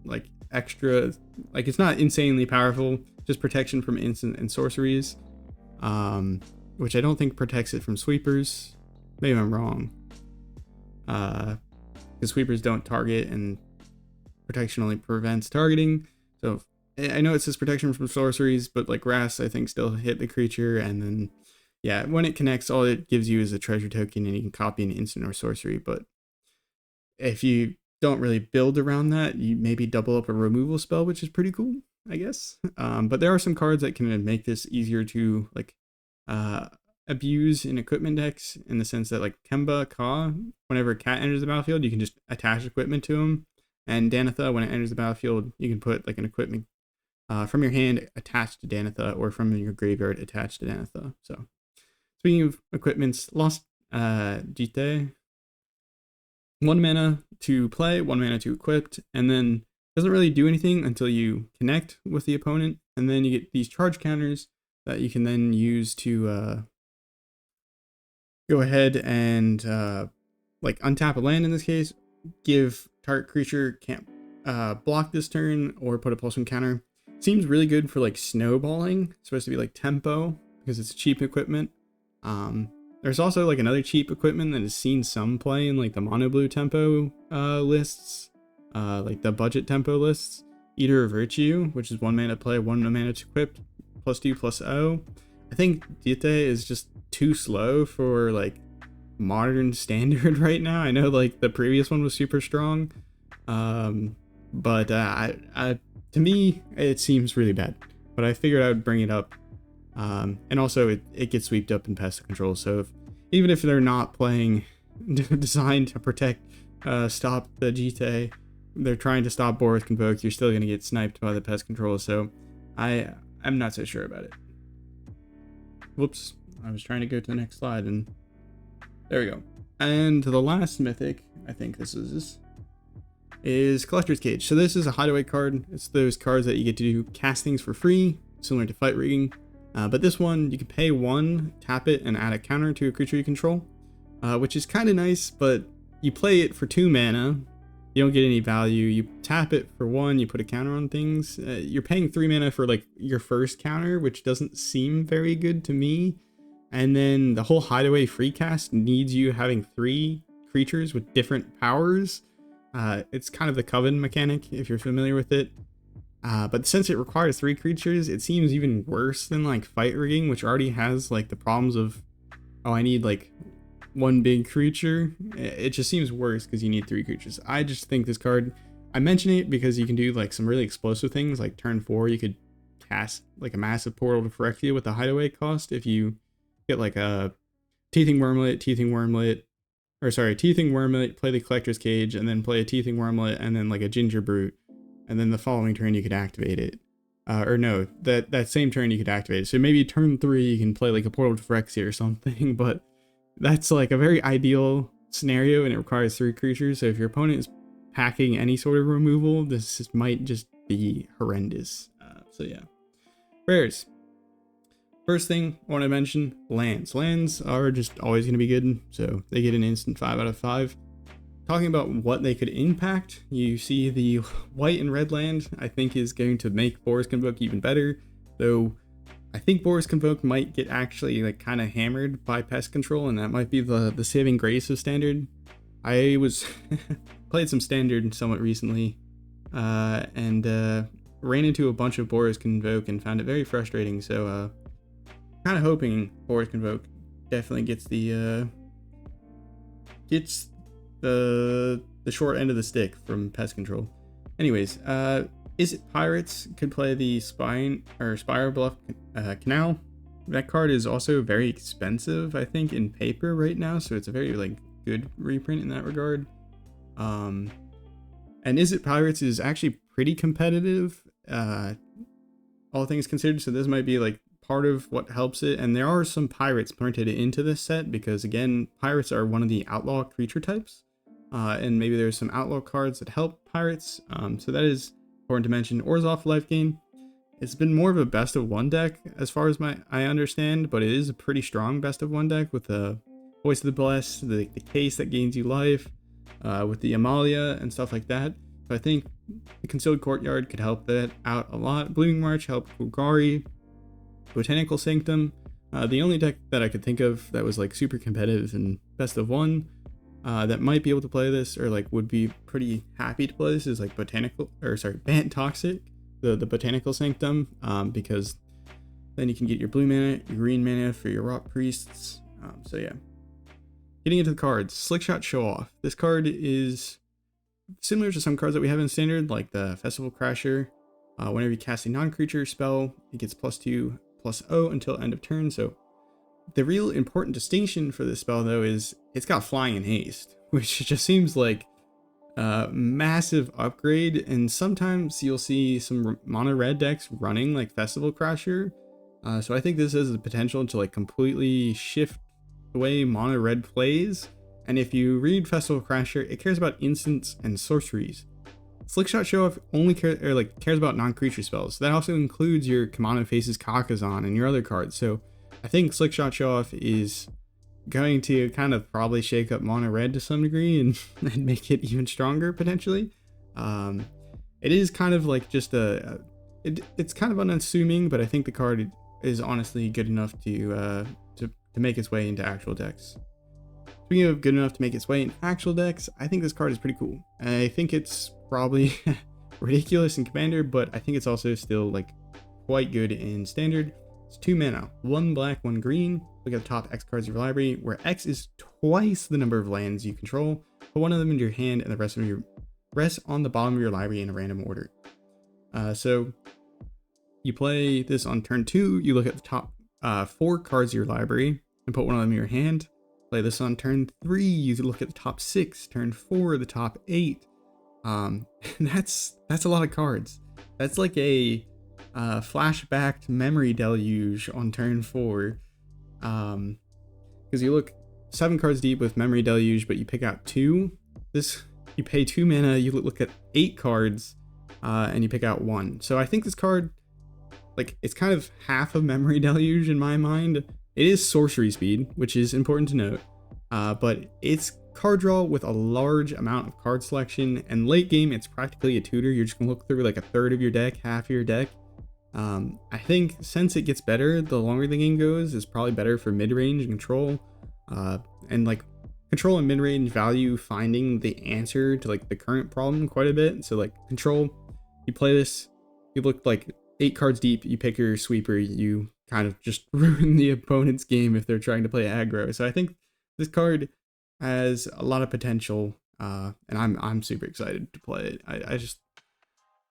like extra, like it's not insanely powerful, just protection from instant and sorceries, which I don't think protects it from sweepers. Maybe I'm wrong. Because sweepers don't target and protection only prevents targeting. So I know it says protection from sorceries, but like Wrath I think still hit the creature, and then yeah, when it connects, all it gives you is a treasure token and you can copy an instant or sorcery. But if you don't really build around that, you maybe double up a removal spell, which is pretty cool, I guess. But there are some cards that can make this easier to like abuse in equipment decks, in the sense that like Kemba Ka, whenever a cat enters the battlefield, you can just attach equipment to him. And Danitha, when it enters the battlefield, you can put like an equipment from your hand attached to Danitha, or from your graveyard attached to Danitha. So speaking of equipments, Lost Jite, 1 mana to play, 1 mana to equip, and then doesn't really do anything until you connect with the opponent, and then you get these charge counters that you can then use to go ahead and like untap a land in this case, give target creature can't block this turn, or put a +1 counter. Seems really good for like snowballing. It's supposed to be like tempo because it's cheap equipment. There's also like another cheap equipment that has seen some play in like the mono blue tempo lists, like the budget tempo lists. Eater of Virtue, which is 1 mana to play, 1 mana to equip, +2/+0. I think Jite is just too slow for like modern standard right now. I know like the previous one was super strong, but to me it seems really bad. But I figured I would bring it up, and also it gets swept up in pest control. So even if they're not playing designed to protect, stop the Jite, they're trying to stop Boris Convoke, you're still going to get sniped by the pest control. So I'm not so sure about it. Whoops, I was trying to go to the next slide, and there we go. And the last mythic, I think this is Collector's Cage. So this is a hideaway card. It's those cards that you get to do cast things for free, similar to fight rigging. But this one, you can pay 1, tap it, and add a counter to a creature you control, which is kind of nice, but you play it for 2 mana. You don't get any value. You tap it for 1, you put a counter on things. You're paying 3 mana for like your first counter, which doesn't seem very good to me. And then the whole hideaway free cast needs you having 3 creatures with different powers. It's kind of the Coven mechanic, if you're familiar with it. But since it requires 3 creatures, it seems even worse than like fight rigging, which already has like the problems of, oh, I need like 1 big creature. It just seems worse because you need 3 creatures. I just think this card, I mention it because you can do like some really explosive things. Like turn 4, you could cast like a massive Portal to Phyrexia with the hideaway cost if you get like a Teething Wormlet, play the Collector's Cage, and then play a Teething Wormlet, and then like a Ginger Brute, and then the following turn you could activate it. Or no, that same turn you could activate it. So maybe turn 3 you can play like a Portal to Phyrexia or something, but that's like a very ideal scenario, and it requires 3 creatures. So if your opponent is packing any sort of removal, this might just be horrendous. So yeah. Rares. First thing I want to mention, lands. Lands are just always going to be good, so they get an instant 5 out of 5. Talking about what they could impact, you see the white and red land, I think is going to make Boris Convoke even better, though I think Boris Convoke might get actually like kind of hammered by pest control, and that might be the saving grace of standard. I was played some standard somewhat recently, and ran into a bunch of Boris Convoke and found it very frustrating. So kind of hoping Boris Convoke definitely gets the short end of the stick from pest control. Anyways, Is It Pirates could play the Spire Bluff Canal. That card is also very expensive, I think, in paper right now, so it's a very like good reprint in that regard. And Is It Pirates is actually pretty competitive, all things considered, so this might be like part of what helps it. And there are some pirates printed into this set because, again, pirates are one of the outlaw creature types, and maybe there's some outlaw cards that help pirates, so that is important to mention. Orzhov life gain. It's been more of a best of 1 deck as far as I understand, but it is a pretty strong best of 1 deck with the Voice of the Blessed, the case that gains you life, with the Amalia and stuff like that. So I think the Concealed Courtyard could help that out a lot. Blooming March helped Golgari. Botanical Sanctum. The only deck that I could think of that was like super competitive and best of 1 that might be able to play this, or like would be pretty happy to play this, is like Bant Toxic, the Botanical Sanctum, because then you can get your blue mana, your green mana for your Rot Priests. So yeah. Getting into the cards, Slickshot Show Off. This card is similar to some cards that we have in Standard, like the Festival Crasher. Whenever you cast a non-creature spell, it gets +2/+0 until end of turn. So the real important distinction for this spell, though, is it's got Flying and Haste, which just seems like a massive upgrade. And sometimes you'll see some mono red decks running like Festival Crasher. So I think this has the potential to like completely shift the way mono red plays. And if you read Festival Crasher, it cares about instants and sorceries. Slickshot Show Off only cares about non-creature spells. That also includes your Kamano Faces Kakazan and your other cards. So I think Slickshot Show Off is going to kind of probably shake up mono red to some degree and make it even stronger potentially. It is kind of like just it's kind of unassuming, but I think the card is honestly good enough to make its way into actual decks. Speaking of good enough to make its way into actual decks, I think this card is pretty cool. I think it's probably ridiculous in Commander, but I think it's also still like quite good in Standard. It's 2 mana, 1 black, 1 green. Look at the top X cards of your library, where X is twice the number of lands you control. Put one of them into your hand, and the rest on the bottom of your library in a random order. So you play this on turn 2. You look at the top 4 cards of your library and put one of them in your hand. Play this on turn 3. You look at the top 6. Turn 4, the top 8. That's a lot of cards. That's like a flashbacked memory deluge on turn 4. Because you look 7 cards deep with memory deluge, but you pick out 2. You pay 2 mana. You look at 8 cards, and you pick out 1. So I think this card, like, it's kind of half of memory deluge in my mind. It is sorcery speed, which is important to note, but it's card draw with a large amount of card selection, and late game it's practically a tutor. You're just gonna look through like a third of your deck, half of your deck. I think since it gets better the longer the game goes, it's probably better for mid-range and control, and like control and mid-range value finding the answer to like the current problem quite a bit. So like control, you play this, you look like 8 cards deep, you pick your sweeper, you kind of just ruin the opponent's game if they're trying to play aggro. So I think this card has a lot of potential, and I'm super excited to play it. I just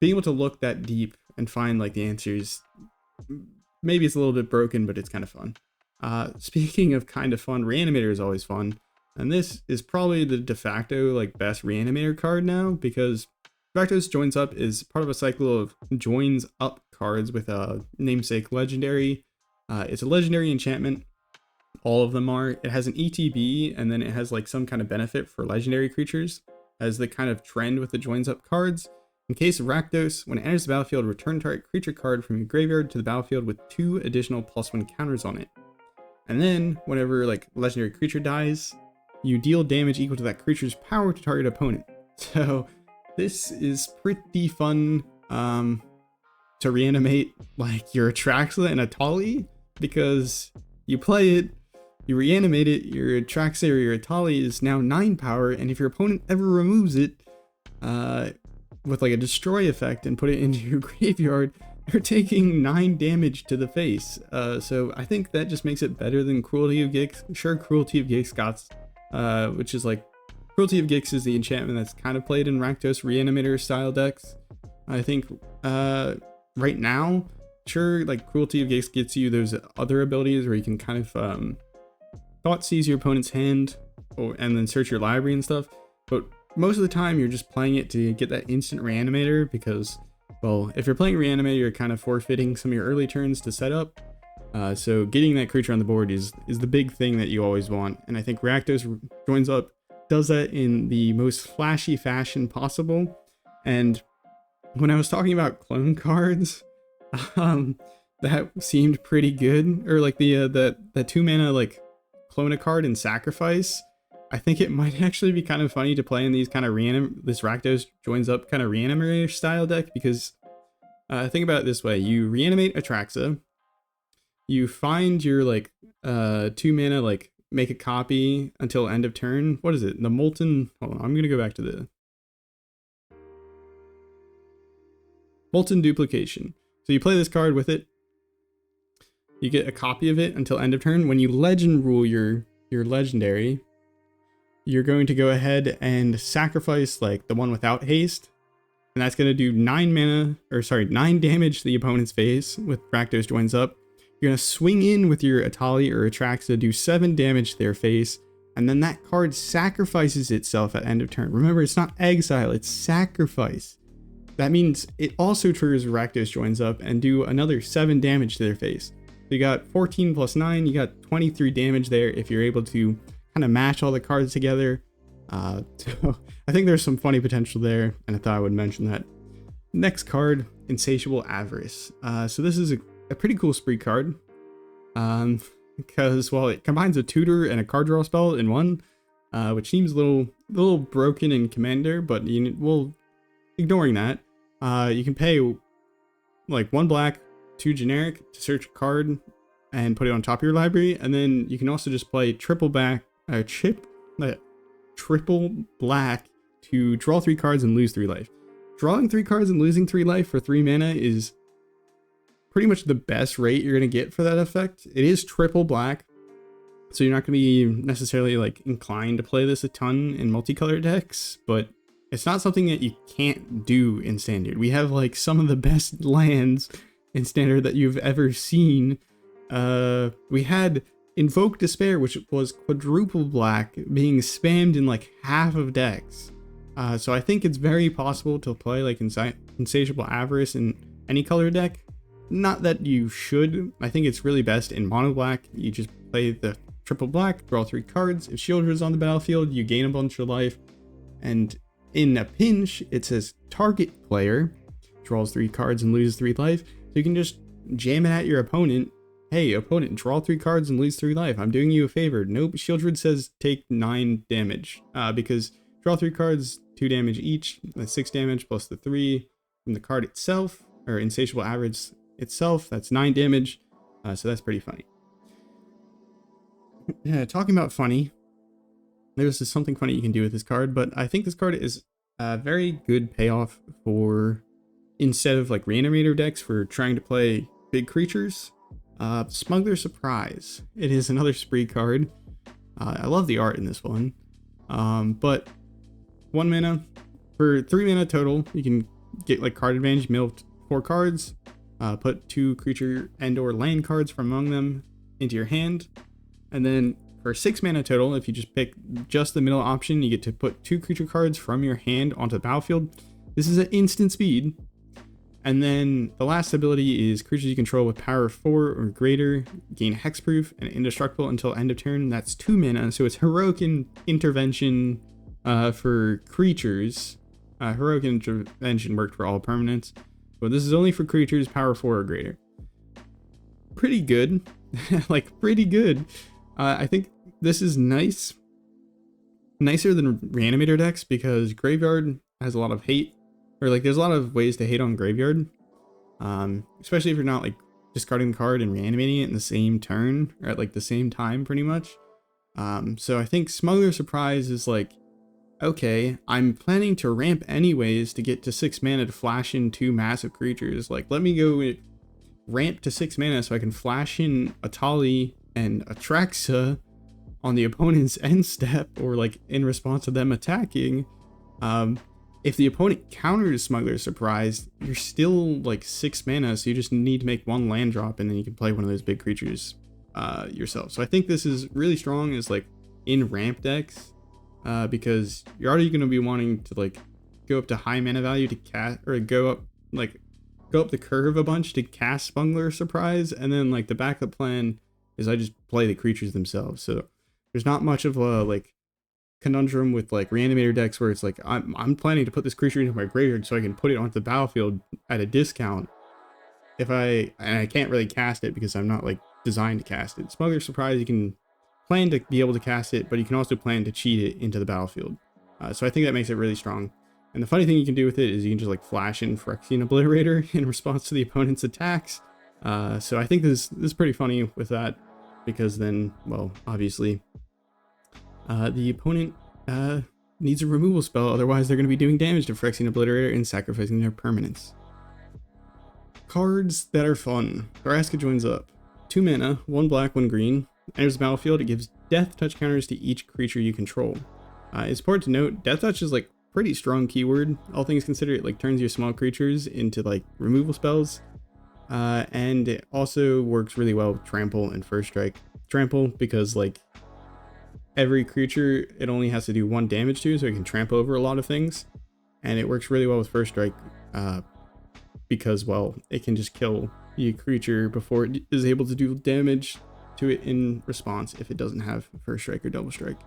being able to look that deep and find like the answers, maybe it's a little bit broken, but it's kind of fun. Speaking of kind of fun, Reanimator is always fun, and this is probably the de facto like best Reanimator card now, because Rakdos Joins Up is part of a cycle of joins up cards with a namesake legendary. It's a legendary enchantment. All of them are. It has an ETB, and then it has like some kind of benefit for legendary creatures as the kind of trend with the joins up cards. In case of Rakdos, when it enters the battlefield, return target creature card from your graveyard to the battlefield with 2 additional +1 counters on it. And then whenever like legendary creature dies, you deal damage equal to that creature's power to target opponent. So this is pretty fun to reanimate like your Atraxa and Atali, because you play it, you reanimate it, your Atraxa or your Atali is now 9 power, and if your opponent ever removes it with like a destroy effect and put it into your graveyard, you're taking 9 damage to the face. So I think that just makes it better than Cruelty of Gix. Sure, Cruelty of Gix got, which is like, Cruelty of Gix is the enchantment that's kind of played in Rakdos Reanimator style decks. I think right now, sure, like Cruelty of Gix gets you those other abilities where you can kind of thought seize your opponent's hand and then search your library and stuff. But most of the time you're just playing it to get that instant Reanimator, because, well, if you're playing Reanimator, you're kind of forfeiting some of your early turns to set up. So getting that creature on the board is the big thing that you always want. And I think Rakdos Joins Up does that in the most flashy fashion possible. And when I was talking about clone cards, that seemed pretty good. Or like the 2 mana like clone a card and sacrifice. I think it might actually be kind of funny to play in these kind of this Rakdos Joins Up kind of Reanimator style deck, because think about it this way: you reanimate Atraxa, you find your like 2 mana like make a copy until end of turn. What is it? The Molten... Hold on, I'm going to go back to the... Molten Duplication. So you play this card with it. You get a copy of it until end of turn. When you legend rule your legendary, you're going to go ahead and sacrifice like the one without haste. And that's going to do 9 damage to the opponent's face with Rakdos Joins Up. You're going to swing in with your Atali or Atraxa, do 7 damage to their face, and then that card sacrifices itself at end of turn. Remember, it's not exile, it's sacrifice. That means it also triggers Rakdos Joins Up and do another 7 damage to their face. So you got 14 plus 9, you got 23 damage there if you're able to kind of mash all the cards together. So I think there's some funny potential there, and I thought I would mention that. Next card, Insatiable Avarice. So this is a pretty cool spree card, because, well, it combines a tutor and a card draw spell in one, which seems a little broken in Commander, but ignoring that, you can pay like 1 black, 2 generic to search a card and put it on top of your library, and then you can also just play triple black to draw 3 cards and lose 3 life. drawing 3 cards and losing 3 life for 3 mana is pretty much the best rate you're going to get for that effect. It is triple black, so you're not going to be necessarily like inclined to play this a ton in multicolored decks, but it's not something that you can't do in standard. We have like some of the best lands in standard that you've ever seen. We had Invoke Despair, which was quadruple black, being spammed in like half of decks. So I think it's very possible to play like Insatiable Avarice in any color deck. Not that you should. I think it's really best in mono black. You just play the triple black, draw 3 cards. If Shield is on the battlefield, you gain a bunch of life. And in a pinch, it says target player draws 3 cards and loses 3 life. So you can just jam it at your opponent. Hey, opponent, draw 3 cards and lose 3 life. I'm doing you a favor. Nope, Shieldred says take 9 damage. Because draw 3 cards, 2 damage each. That's 6 damage plus the 3 from the card itself, or Insatiable Average itself. That's 9 damage. So that's pretty funny. Yeah, talking about funny, there's just something funny you can do with this card, but I think this card is a very good payoff for, instead of like Reanimator decks for trying to play big creatures, Smuggler Surprise. It is another spree card. I love the art in this one, but 1 mana for 3 mana total. You can get like card advantage, mill 4 cards, put 2 creature and or land cards from among them into your hand, and then for 6 mana total, if you just pick just the middle option, you get to put 2 creature cards from your hand onto the battlefield. This is at instant speed. And then the last ability is creatures you control with power 4 or greater gain hexproof and indestructible until end of turn. That's 2 mana, so it's heroic intervention for creatures. Heroic intervention worked for all permanents, but this is only for creatures power 4 or greater. Pretty good. Like, pretty good. I think this is nicer than Reanimator decks because Graveyard has a lot of hate, or like there's a lot of ways to hate on Graveyard, especially if you're not like discarding the card and reanimating it in the same turn or at like the same time pretty much. So I think Smuggler Surprise is like, okay, I'm planning to ramp anyways to get to 6 mana to flash in 2 massive creatures. Like, let me go ramp to 6 mana so I can flash in Atali and Atraxa on the opponent's end step, or like in response to them attacking. If the opponent counters Smuggler Surprise, you're still like 6 mana, so you just need to make 1 land drop and then you can play one of those big creatures yourself. So I think this is really strong as like in ramp decks, because you're already going to be wanting to like go up to high mana value to cast, or go up the curve a bunch to cast Smuggler Surprise, and then like the backup plan is I just play the creatures themselves. So there's not much of a like conundrum with like Reanimator decks where it's like I'm planning to put this creature into my graveyard so I can put it onto the battlefield at a discount and I can't really cast it because I'm not like designed to cast it. Smuggler Surprise, you can plan to be able to cast it, but you can also plan to cheat it into the battlefield. So I think that makes it really strong. And the funny thing you can do with it is you can just like flash in Phyrexian Obliterator in response to the opponent's attacks. So I think this is pretty funny with that, because then, well, obviously, the opponent needs a removal spell, otherwise they're going to be doing damage to Phyrexian Obliterator and sacrificing their permanents. Cards that are fun. Vraska joins up. 2 mana, 1 black, 1 green. Enters the battlefield, it gives death touch counters to each creature you control. It's important to note, death touch is like pretty strong keyword. All things considered, it like turns your small creatures into like removal spells. And it also works really well with Trample and First Strike. Trample, because like every creature it only has to do 1 damage to, so it can trample over a lot of things. And it works really well with First Strike, because, well, it can just kill the creature before it is able to do damage to it in response if it doesn't have First Strike or Double Strike.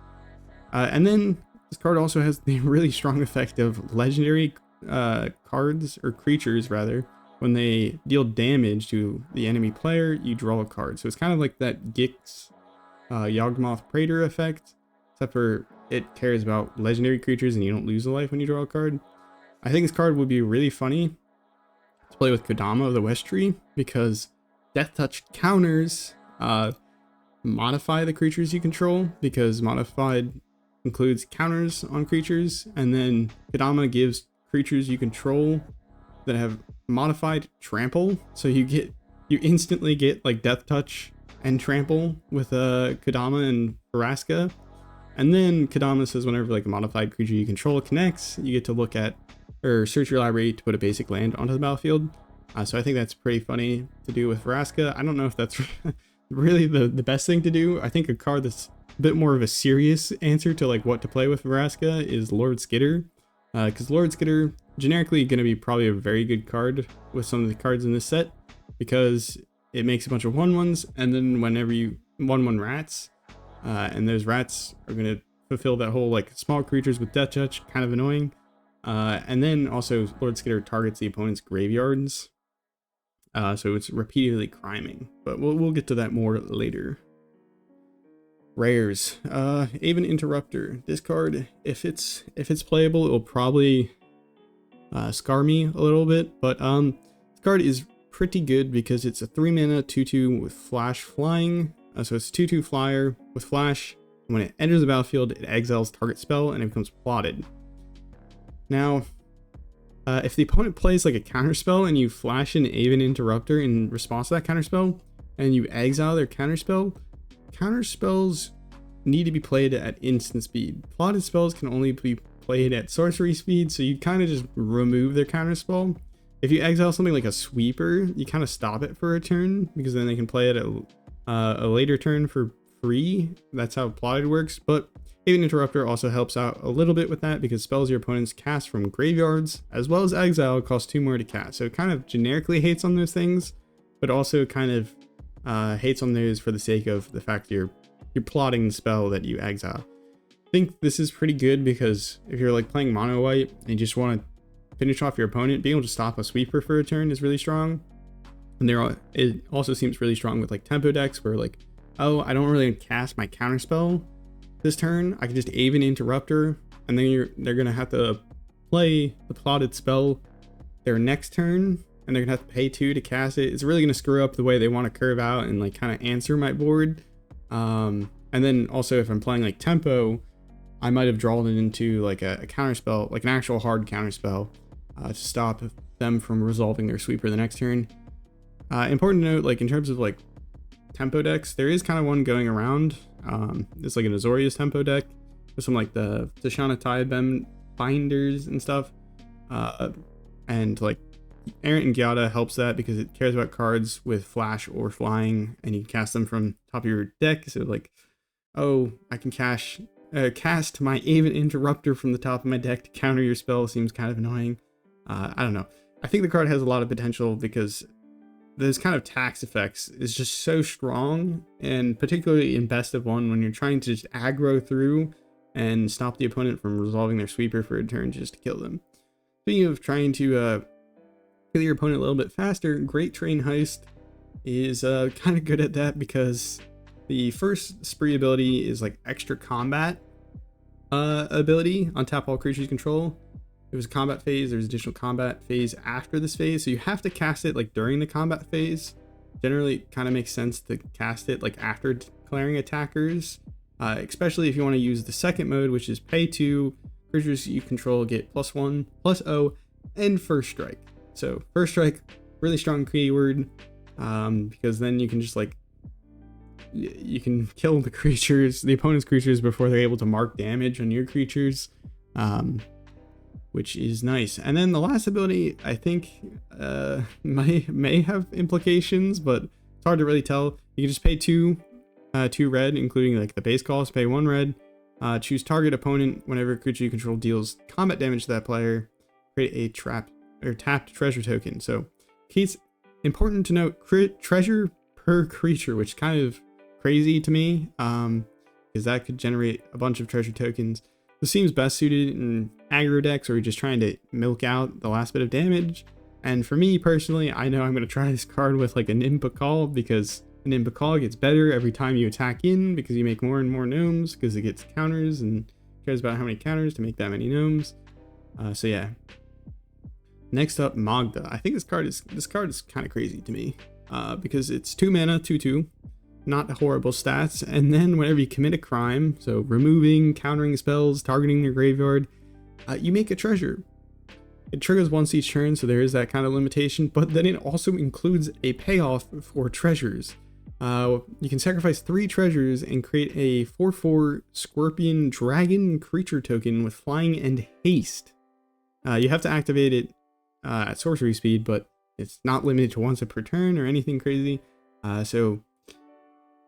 And then this card also has the really strong effect of legendary cards, or creatures rather. When they deal damage to the enemy player, you draw a card. So it's kind of like that Gix Yawgmoth Praetor effect, except for it cares about legendary creatures and you don't lose a life when you draw a card. I think this card would be really funny to play with Kodama of the West Tree, because Death Touch counters modify the creatures you control, because modified includes counters on creatures, and then Kodama gives creatures you control that have modified trample. So you instantly get like death touch and trample with Kodama and Vraska. And then Kodama says whenever like a modified creature you control connects, you get to look at or search your library to put a basic land onto the battlefield. So I think that's pretty funny to do with Vraska. I don't know if that's really the best thing to do. I think a card that's a bit more of a serious answer to like what to play with Vraska is Lord Skitter. Because Lord Skitter generically going to be probably a very good card with some of the cards in this set, because it makes a bunch of 1/1s, and then whenever you 1/1 rats, and those rats are going to fulfill that whole like small creatures with death touch, kind of annoying. And then also Lord Skitter targets the opponent's graveyards, so it's repeatedly criming, but we'll get to that more later. Rares. Aven Interrupter. This card, if it's playable, it'll probably scar me a little bit, but this card is pretty good because it's a 3-mana 2/2 with flash flying. So it's a 2/2 flyer with flash. And when it enters the battlefield, it exiles target spell and it becomes plotted. Now, if the opponent plays like a counterspell and you flash an Aven Interrupter in response to that counterspell, and you exile their counterspell, counterspells need to be played at instant speed. Plotted spells can only be played at sorcery speed, so you kind of just remove their counterspell. If you exile something like a sweeper, you kind of stop it for a turn, because then they can play it at a later turn for free. That's how plotted works. But Aven Interrupter also helps out a little bit with that, because spells your opponents cast from graveyards as well as exile cost 2 more to cast. So it kind of generically hates on those things, but also kind of hates on those for the sake of the fact you're plotting the spell that you exile. I think this is pretty good because if you're like playing mono white and you just want to finish off your opponent, being able to stop a sweeper for a turn is really strong. And it also seems really strong with like tempo decks where like, oh, I don't really cast my counterspell this turn, I can just Aven Interrupter, and then they're gonna have to play the plotted spell their next turn, and they're gonna have to pay 2 to cast it. It's really gonna screw up the way they want to curve out and like kind of answer my board. And then also if I'm playing like tempo, I might have drawn it into like a counterspell, like an actual hard counterspell, to stop them from resolving their sweeper the next turn. Important to note, like in terms of like tempo decks, there is kind of one going around. It's like an Azorius tempo deck with some like the Tashana Tide binders and stuff. And like Errant and Gyata helps that because it cares about cards with flash or flying, and you can cast them from top of your deck. So like, oh, I can cast my Aven Interrupter from the top of my deck to counter your spell seems kind of annoying. I don't know. I think the card has a lot of potential because those kind of tax effects is just so strong, and particularly in best of one when you're trying to just aggro through and stop the opponent from resolving their sweeper for a turn just to kill them. Speaking of trying to kill your opponent a little bit faster, Great Train Heist is kind of good at that because the first spree ability is like extra combat ability on tap all creatures you control. It was a combat phase. There's additional combat phase after this phase, so you have to cast it like during the combat phase. Generally, it kind of makes sense to cast it like after declaring attackers, especially if you want to use the second mode, which is pay 2. Creatures you control get +1, +0, and first strike. So first strike, really strong keyword, because then you can just like you can kill the opponent's creatures before they're able to mark damage on your creatures. Which is nice. And then the last ability, I think, may have implications, but it's hard to really tell. You can just pay 2 red, including like the base cost, pay 1 red, choose target opponent. Whenever a creature you control deals combat damage to that player, create a tapped treasure token. So it's important to note treasure per creature, which is kind of crazy to me, because that could generate a bunch of treasure tokens. This seems best suited in aggro decks where you're just trying to milk out the last bit of damage. And for me personally, I know I'm going to try this card with like a Nimbakal, because an Nimbakal gets better every time you attack in, because you make more and more gnomes, because it gets counters and cares about how many counters to make that many gnomes. So yeah. Next up, Magda. I think this card is kind of crazy to me, because it's 2 mana, 2/2. Not horrible stats, and then whenever you commit a crime, so removing, countering spells, targeting your graveyard, you make a treasure. it triggers once each turn, so there is that kind of limitation, but then it also includes a payoff for treasures. You can sacrifice 3 treasures and create a 4/4 Scorpion Dragon creature token with flying and haste. You have to activate it at sorcery speed, but it's not limited to once per turn or anything crazy. So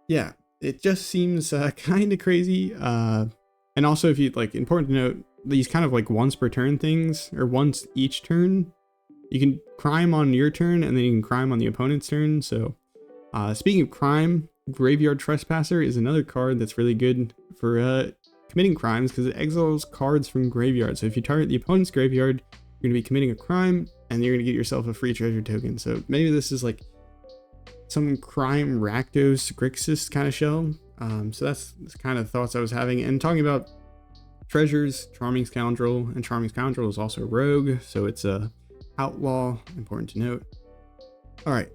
yeah, it just seems kind of crazy. And also, if you like, important to note, these kind of like once per turn things, or once each turn, you can crime on your turn and then you can crime on the opponent's turn. So speaking of crime, Graveyard Trespasser is another card that's really good for committing crimes, because it exiles cards from graveyard. So if you target the opponent's graveyard, you're going to be committing a crime and you're going to get yourself a free treasure token. So maybe this is like some crime Rakdos Grixis kind of shell. So that's kind of thoughts I was having. And talking about treasures, Charming Scoundrel, and Charming Scoundrel is also a rogue, so it's a outlaw, important to note. All right,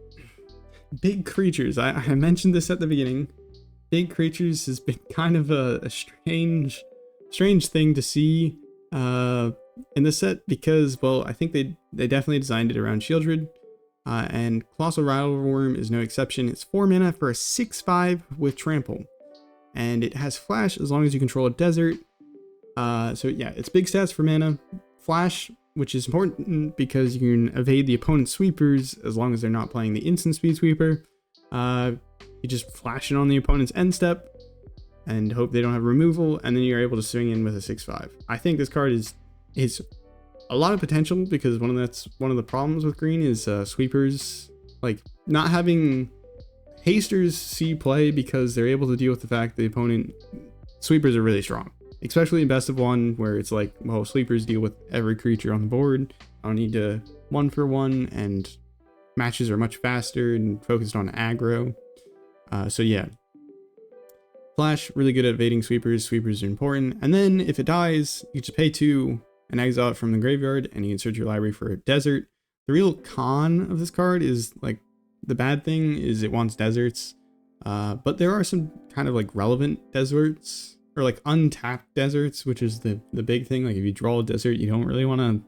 big creatures. I mentioned this at the beginning. Big creatures has been kind of a strange thing to see in this set, because, well, I think they definitely designed it around Shieldred. And Colossal Rattleworm is no exception. It's 4 mana for a 6/5 with Trample. And it has Flash as long as you control a desert. So yeah, it's big stats for mana. Flash, which is important because you can evade the opponent's sweepers as long as they're not playing the instant speed sweeper. You just flash it on the opponent's end step and hope they don't have removal, and then you're able to swing in with a 6/5. I think this card is a lot of potential, because one of the problems with green is sweepers, like not having hasters see play, because they're able to deal with the fact the opponent sweepers are really strong, especially in best of one, where it's like, well, sweepers deal with every creature on the board. I don't need to 1-for-1, and matches are much faster and focused on aggro. So yeah, Flash, really good at evading sweepers. Sweepers are important. And then if it dies, you just pay 2 and exile it from the graveyard, and you can search your library for a desert. The real con of this card is, like, the bad thing is it wants deserts. But there are some kind of like relevant deserts, or like untapped deserts, which is the big thing. Like if you draw a desert, you don't really want to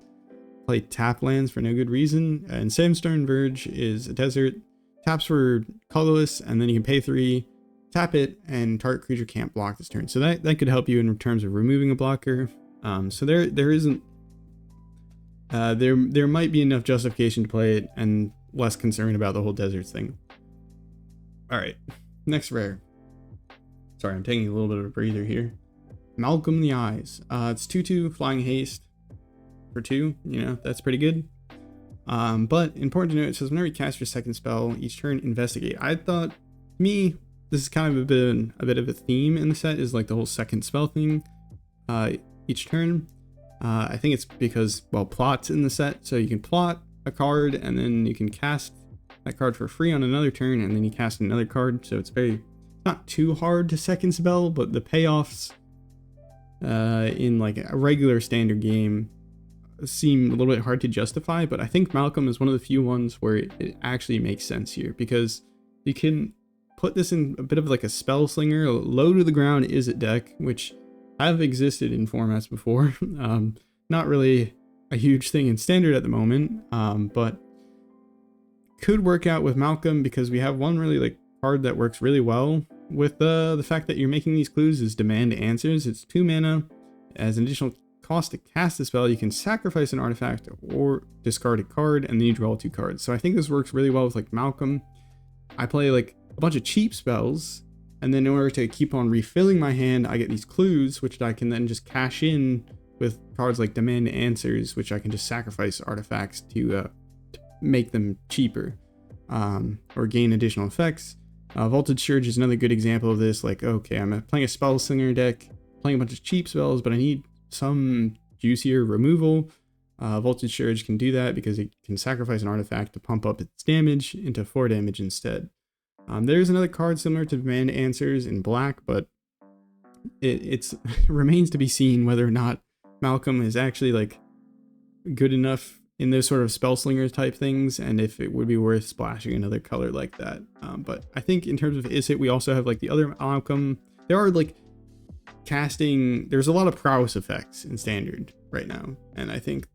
play tap lands for no good reason. And Sandstone Verge is a desert, taps for colorless, and then you can pay 3, tap it, and target creature can't block this turn. So that could help you in terms of removing a blocker. So there isn't there might be enough justification to play it, and less concern about the whole deserts thing. All right, next rare. Sorry, I'm taking a little bit of a breather here. Malcolm the Eyes. It's 2/2 flying haste for 2. You know, that's pretty good. But important to note, it says whenever you cast your second spell each turn, investigate. I thought, this is kind of a bit of a theme in the set, is like the whole second spell thing each turn. I think it's because, well, plot's in the set, so you can plot a card and then you can cast that card for free on another turn, and then you cast another card. So it's not too hard to second spell, but the payoffs in like a regular standard game seem a little bit hard to justify. But I think Malcolm is one of the few ones where it actually makes sense here, because you can put this in a bit of like a spell slinger. Low to the ground is it deck, which have existed in formats before. Not really a huge thing in standard at the moment, but could work out with Malcolm, because we have one really like card that works really well with the fact that you're making these clues is Demand Answers. It's 2 mana. As an additional cost to cast the spell, you can sacrifice an artifact or discard a card, and then you draw 2 cards. So I think this works really well with like Malcolm. I play like a bunch of cheap spells, and then in order to keep on refilling my hand, I get these clues, which I can then just cash in with cards like Demand Answers, which I can just sacrifice artifacts to make them cheaper, or gain additional effects. Voltage Surge is another good example of this. Like, okay, I'm playing a spell slinger deck, playing a bunch of cheap spells, but I need some juicier removal. Voltage Surge can do that because it can sacrifice an artifact to pump up its damage into 4 damage instead. There's another card similar to Demand Answers in black, but it remains to be seen whether or not Malcolm is actually like good enough in those sort of spell slinger type things, and if it would be worth splashing another color like that. But I think in terms of Izzet, we also have like the other Malcolm. There are like there's a lot of prowess effects in standard right now, and I think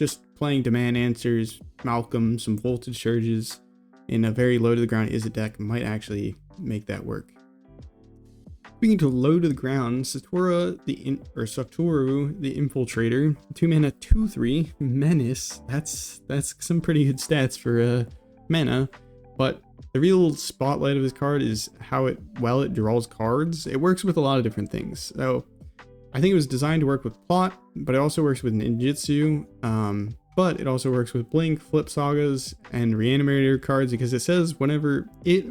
just playing Demand Answers, Malcolm, some Voltage Charges in a very low to the ground Izzet deck might actually make that work. Speaking to low to the ground, Satoru the Infiltrator, 2 mana 2/3 Menace. That's some pretty good stats for mana, but the real spotlight of this card is how it draws cards. It works with a lot of different things. So I think it was designed to work with plot, but it also works with ninjutsu. But it also works with Blink, Flip Sagas, and Reanimator cards, because it says whenever it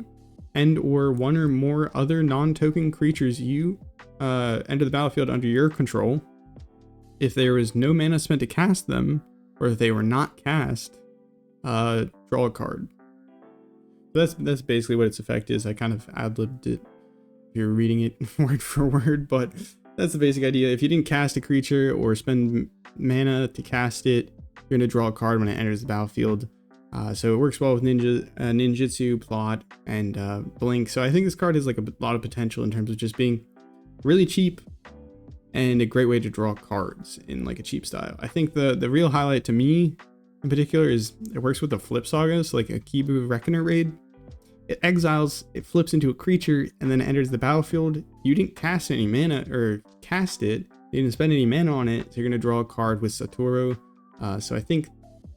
and or one or more other non-token creatures you enter the battlefield under your control, if there was no mana spent to cast them, or if they were not cast, draw a card. So that's basically what its effect is. I kind of ad-libbed it if you're reading it word for word, but that's the basic idea. If you didn't cast a creature or spend mana to cast it, you're going to draw a card when it enters the battlefield. So it works well with ninjutsu, plot, and blink. So I think this card has like a lot of potential in terms of just being really cheap and a great way to draw cards in like a cheap style. I think the real highlight to me in particular is it works with the Flip Saga, so like a Kibu Reckoner raid. It exiles, it flips into a creature, and then enters the battlefield. You didn't cast any mana, or cast it, you didn't spend any mana on it, so you're going to draw a card with Satoru. So I think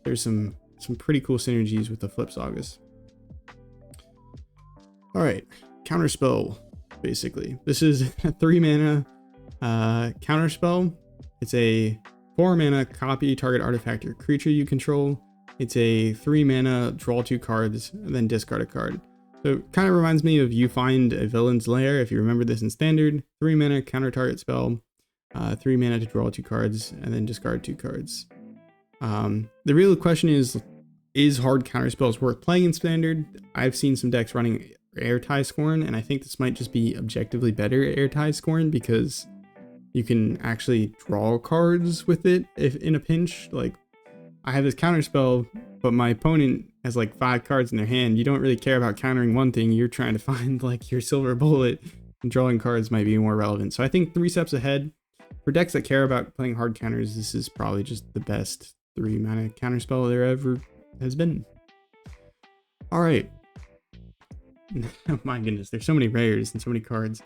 there's some pretty cool synergies with the Flip Sagas. Alright, Counterspell, basically. This is a 3 mana Counterspell. It's a 4 mana copy target artifact or creature you control. It's a 3 mana draw 2 cards and then discard a card. So it kind of reminds me of You Find a Villain's Lair, if you remember this in Standard. 3 mana counter target spell, 3 mana to draw 2 cards and then discard 2 cards. The real question is hard counterspells worth playing in Standard? I've seen some decks running Airtie Scorn, and I think this might just be objectively better Airtie Scorn because you can actually draw cards with it if in a pinch. Like, I have this counterspell, but my opponent has like 5 cards in their hand. You don't really care about countering one thing. You're trying to find like your silver bullet, and drawing cards might be more relevant. So I think 3 steps ahead. For decks that care about playing hard counters, this is probably just the best 3 mana counterspell there ever has been. Alright. Oh my goodness, there's so many rares and so many cards.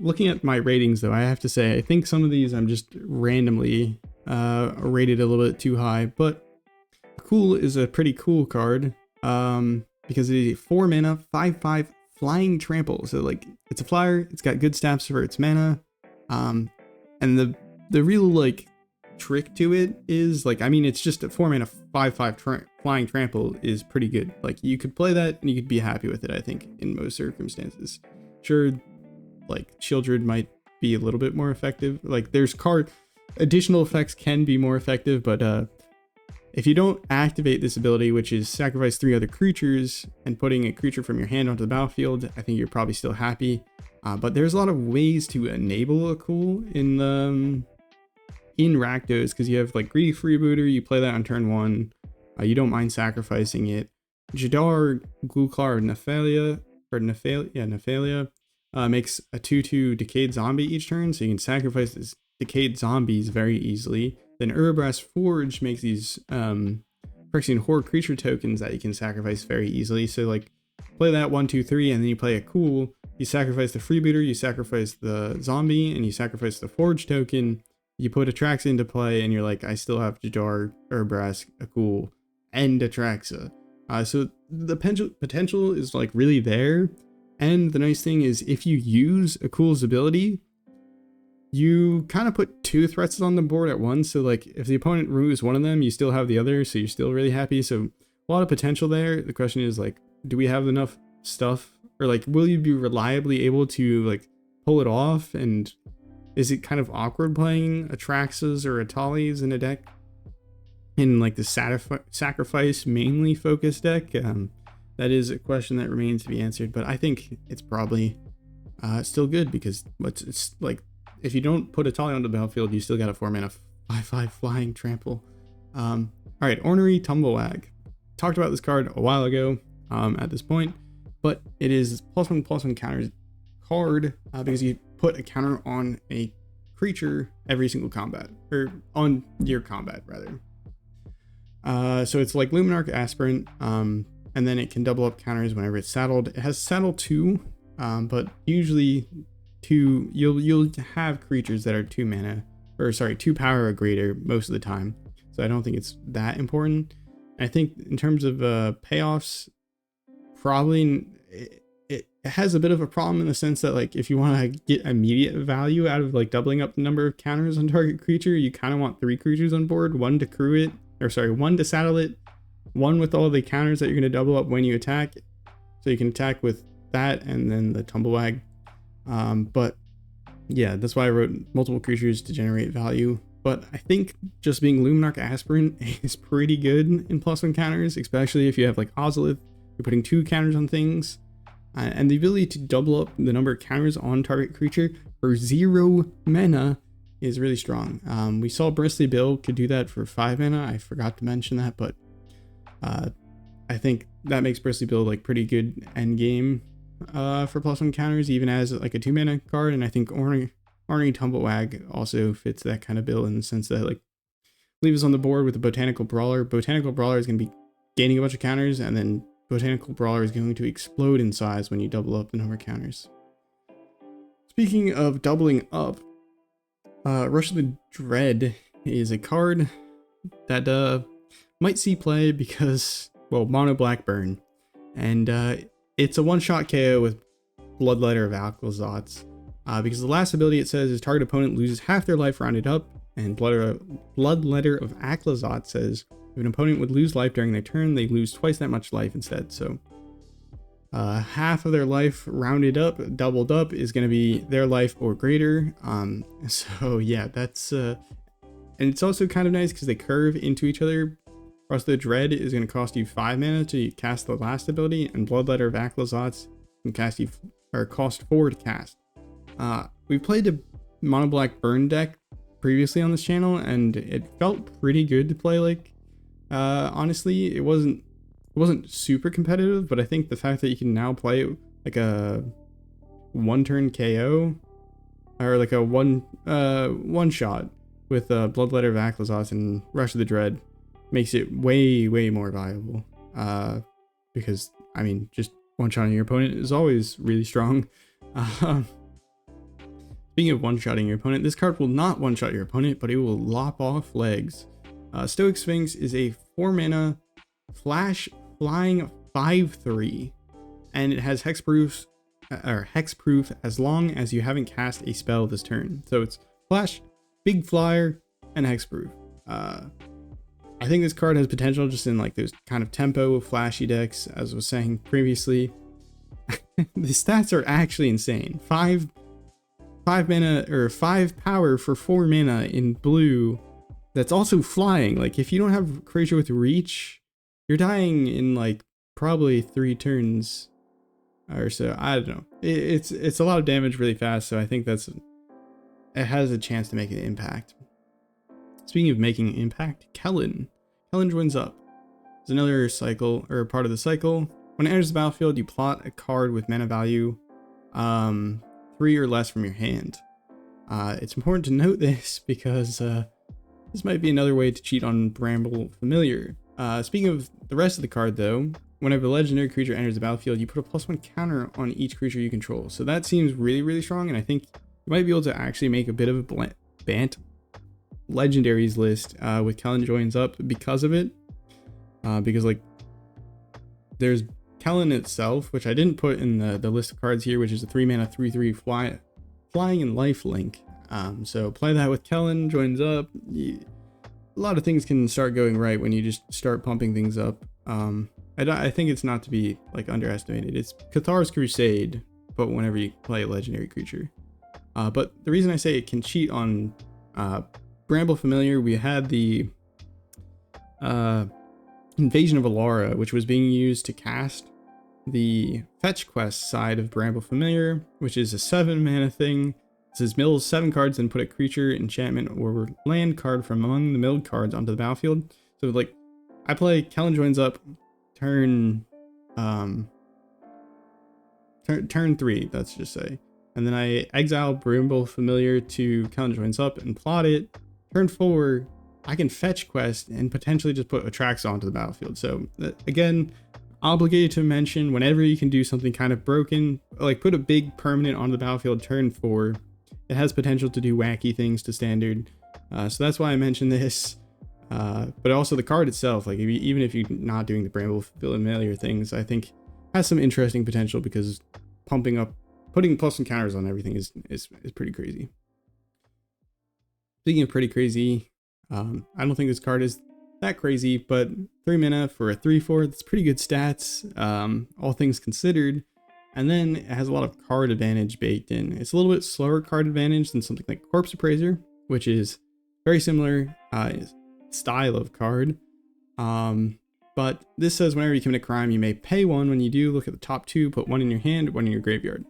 Looking at my ratings though, I have to say, I think some of these I'm just randomly rated a little bit too high, but Cool is a pretty cool card because it's a 4 mana 5/5 flying trample. So like it's a flyer, it's got good stats for its mana, and the real like trick to it is like, I mean, it's just a 4 mana 5/5 flying trample is pretty good. Like you could play that and you could be happy with it, I think, in most circumstances. Sure, like Childred might be a little bit more effective. Like there's additional effects can be more effective, but if you don't activate this ability, which is sacrifice 3 other creatures and putting a creature from your hand onto the battlefield, I think you're probably still happy. But there's a lot of ways to enable a Cool in Rakdos, because you have like Greedy Freebooter, you play that on turn 1. You don't mind sacrificing it. Jadar, Gluklar, Nephalia makes a 2/2 Decayed Zombie each turn, so you can sacrifice this Decayed Zombies very easily. Then Urabrass Forge makes these Phyrexian Horde creature tokens that you can sacrifice very easily. So like play that 1, 2, 3, and then you play a Cool. You sacrifice the Freebooter, you sacrifice the Zombie, and you sacrifice the Forge token. You put Atraxa into play, and you're like, I still have Jadar, Urabrass, a Cool, and Atraxa. So the potential is like really there. And the nice thing is, if you use a Cool's ability, you kind of put 2 threats on the board at once. So like if the opponent removes one of them, you still have the other, so you're still really happy. So a lot of potential there. The question is like, do we have enough stuff, or like will you be reliably able to like pull it off? And is it kind of awkward playing Atraxas or Atalis in a deck in like the sacrifice mainly focused deck? That is a question that remains to be answered, but I think it's probably still good, because it's like, if you don't put Atali on the battlefield, you still got a 4 mana 5/5 flying trample. All right, Ornery Tumblewag. Talked about this card a while ago at this point, but it is +1/+1 counter card because you put a counter on a creature every single combat, or on your combat rather. So it's like Luminarch Aspirant, and then it can double up counters whenever it's saddled. It has saddle 2, but usually you'll have creatures that are 2 mana, or sorry, 2 power or greater most of the time. So I don't think it's that important. I think in terms of payoffs, probably it has a bit of a problem in the sense that, like, if you want to get immediate value out of like doubling up the number of counters on target creature, you kind of want 3 creatures on board, 1 to crew it, or sorry, 1 to saddle it, 1 with all the counters that you're going to double up when you attack, so you can attack with that and then the Tumblewag. But yeah, that's why I wrote multiple creatures to generate value. But I think just being Luminarch Aspirant is pretty good in +1 counters, especially if you have like Ozolith, you're putting 2 counters on things. And the ability to double up the number of counters on target creature for 0 mana is really strong. We saw Bristly Bill could do that for 5 mana. I forgot to mention that, but I think that makes Bristly Bill like pretty good end game for +1 counters, even as like a 2 mana card. And I think Ornery Tumblewag also fits that kind of bill in the sense that, like, leave us on the board with the Botanical Brawler. Botanical Brawler is going to be gaining a bunch of counters, and then Botanical Brawler is going to explode in size when you double up the number of counters. Speaking of doubling up, Rush of the Dread is a card that might see play because, well, mono black burn, and it's a one-shot KO with Bloodletter of Alcazotz. Because the last ability it says is target opponent loses half their life rounded up, and Bloodletter of Alcazotz says if an opponent would lose life during their turn, they lose twice that much life instead. So half of their life rounded up, doubled up, is going to be their life or greater. So yeah, that's and it's also kind of nice because they curve into each other. Rush the Dread is going to cost you 5 mana to cast the last ability, and Bloodletter of Alcazotz can cost 4 to cast. We played a mono black burn deck previously on this channel, and it felt pretty good to play. Like, honestly, it wasn't super competitive, but I think the fact that you can now play like a 1-turn KO, or like a one shot with Bloodletter of Alcazotz and Rush of the Dread makes it way more viable. Because I mean, just one-shotting your opponent is always really strong. Speaking of one-shotting your opponent, this card will not one-shot your opponent, but it will lop off legs. Stoic Sphinx is a 4 mana flash flying 5/3, and it has hexproof as long as you haven't cast a spell this turn. So it's flash, big flyer, and hexproof. I think this card has potential just in like those kind of tempo flashy decks, as I was saying previously. The stats are actually insane. 5 mana or 5 power for 4 mana in blue. That's also flying. Like, if you don't have creature with reach, you're dying in like probably 3 turns or so. I don't know. It's a lot of damage really fast, so I think it has a chance to make an impact. Speaking of making an impact, Kellen joins up. It's another cycle, or part of the cycle. When it enters the battlefield, you plot a card with mana value 3 or less from your hand. It's important to note this because this might be another way to cheat on Bramble Familiar. Speaking of the rest of the card though, whenever a legendary creature enters the battlefield, you put a +1 counter on each creature you control. So that seems really strong, and I think you might be able to actually make a bit of a Bant legendaries list with Kellen joins up because of it. Because like there's Kellen itself, which I didn't put in the list of cards here, which is a 3 mana 3/3 flying and lifelink. So play that with Kellen joins up. A lot of things can start going right when you just start pumping things up. I think it's not to be like underestimated. It's Cathar's Crusade, but whenever you play a legendary creature. But the reason I say it can cheat on Bramble Familiar, we had the Invasion of Alara, which was being used to cast the fetch quest side of Bramble Familiar, which is a 7 mana thing. It says mill 7 cards and put a creature, enchantment, or land card from among the milled cards onto the battlefield. So like, I play Kellen joins up turn 3, let's just say, and then I exile Bramble Familiar to Kellen joins up and plot it. Turn 4, I can fetch quest and potentially just put Atraxa onto the battlefield. So again, obligated to mention, whenever you can do something kind of broken, like put a big permanent onto the battlefield turn 4, it has potential to do wacky things to standard. So that's why I mentioned this. But also the card itself, like even if you're not doing the Bramble Familiar things, I think has some interesting potential, because putting plus and counters on everything is pretty crazy. Speaking of pretty crazy, I don't think this card is that crazy, but 3 mana for a 3/4, that's pretty good stats, all things considered. And then it has a lot of card advantage baked in. It's a little bit slower card advantage than something like Corpse Appraiser, which is very similar style of card. But this says whenever you commit a crime, you may pay 1. When you do, look at the top 2, put 1 in your hand, 1 in your graveyard.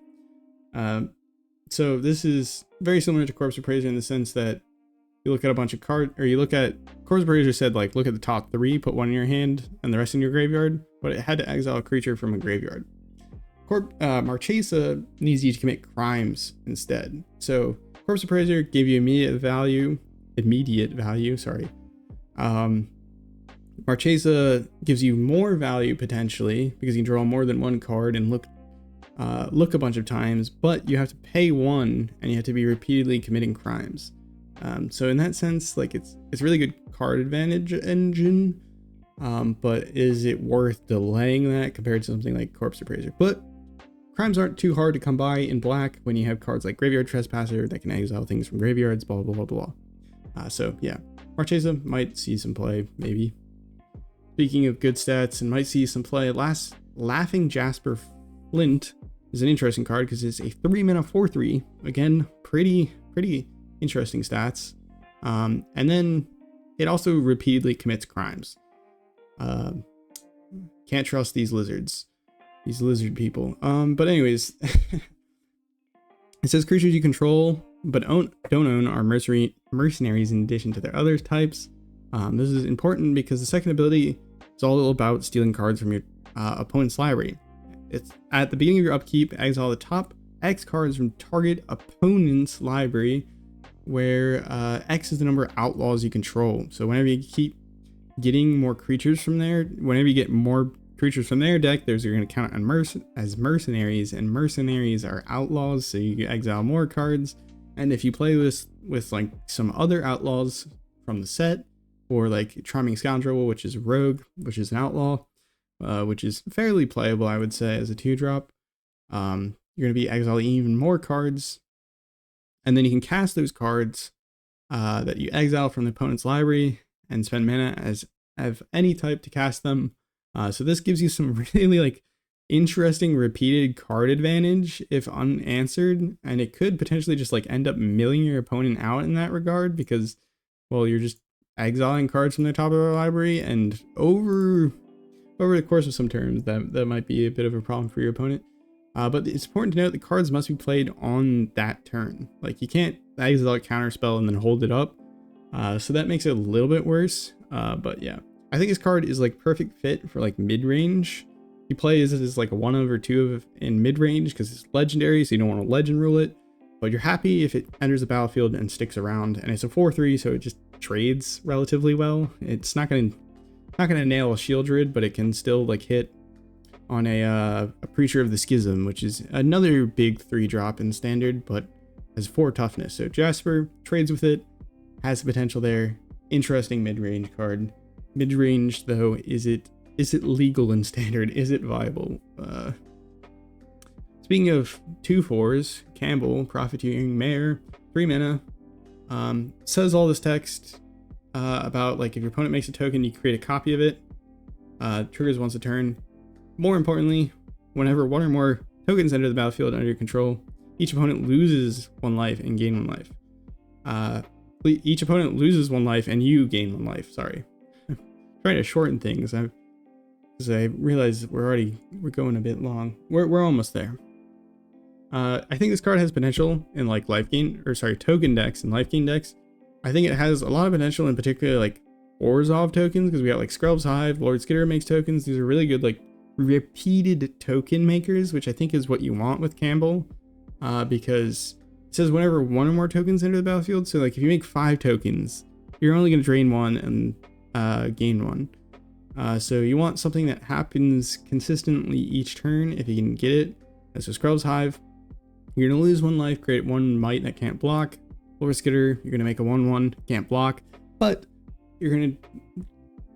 So this is very similar to Corpse Appraiser in the sense that you look at a bunch of cards, or you look at, Corpse Appraiser said like look at the top 3, put 1 in your hand and the rest in your graveyard, but it had to exile a creature from a graveyard. Marchesa needs you to commit crimes instead. So Corpse Appraiser gave you immediate value. Marchesa gives you more value potentially, because you can draw more than 1 card and look a bunch of times, but you have to pay 1 and you have to be repeatedly committing crimes. So in that sense, like it's really good card advantage engine, but is it worth delaying that compared to something like Corpse Appraiser? But crimes aren't too hard to come by in black when you have cards like Graveyard Trespasser that can exile things from graveyards, blah blah blah blah. So yeah, Marchesa might see some play, maybe. Speaking of good stats and might see some play, Laughing Jasper Flint is an interesting card because it's a 3 mana 4/3. Again, pretty interesting stats. And then it also repeatedly commits crimes. Can't trust these lizards. These lizard people. But anyways, it says creatures you control but don't own are mercenaries in addition to their other types. This is important because the second ability is all about stealing cards from your opponent's library. It's at the beginning of your upkeep, exile the top X cards from target opponent's library, where X is the number of outlaws you control. So whenever you keep getting more creatures from there, whenever you get more creatures from their deck, those are going to count as mercenaries, and mercenaries are outlaws, so you exile more cards. And if you play this with like some other outlaws from the set, or like Charming Scoundrel, which is rogue, which is an outlaw, which is fairly playable, I would say, as a 2-drop, you're going to be exiling even more cards, and then you can cast those cards that you exile from the opponent's library and spend mana as of any type to cast them. So this gives you some really like interesting repeated card advantage if unanswered, and it could potentially just like end up milling your opponent out in that regard, because, well, you're just exiling cards from the top of their library, and over the course of some turns that might be a bit of a problem for your opponent. But it's important to note that cards must be played on that turn. Like you can't exile a counterspell and then hold it up. So that makes it a little bit worse. But yeah, I think this card is like perfect fit for like mid-range. You play as like a 1/2 in mid-range because it's legendary, so you don't want to legend rule it. But you're happy if it enters the battlefield and sticks around, and it's a 4/3, so it just trades relatively well. It's not gonna nail a Shield Druid, but it can still like hit on a Preacher of the Schism, which is another big 3-drop in standard, but has 4 toughness. So Jasper trades with it, has the potential there. Interesting mid-range card. Mid-range though, is it legal in standard? Is it viable? Speaking of 2/4s, Campbell, Profiteering Mare, 3 mana, says all this text about like if your opponent makes a token, you create a copy of it. Triggers once a turn. More importantly, whenever 1 or more tokens enter the battlefield under your control, each opponent loses 1 life and gain 1 life. Each opponent loses 1 life and you gain 1 life. Sorry, trying to shorten things. Because I realize we're going a bit long. We're almost there. I think this card has potential in like token decks and life gain decks. I think it has a lot of potential in particular like Orzhov tokens, because we got like Skrelv's Hive, Lord Skitter makes tokens. These are really good like repeated token makers, which I think is what you want with Campbell, because it says whenever 1 or more tokens enter the battlefield. So like if you make 5 tokens, you're only going to drain one and gain one. So you want something that happens consistently each turn if you can get it. So Scrub's Hive, you're going to lose 1 life, create 1 might that can't block. Floor Skitter, you're going to make a 1/1, can't block, but you're going to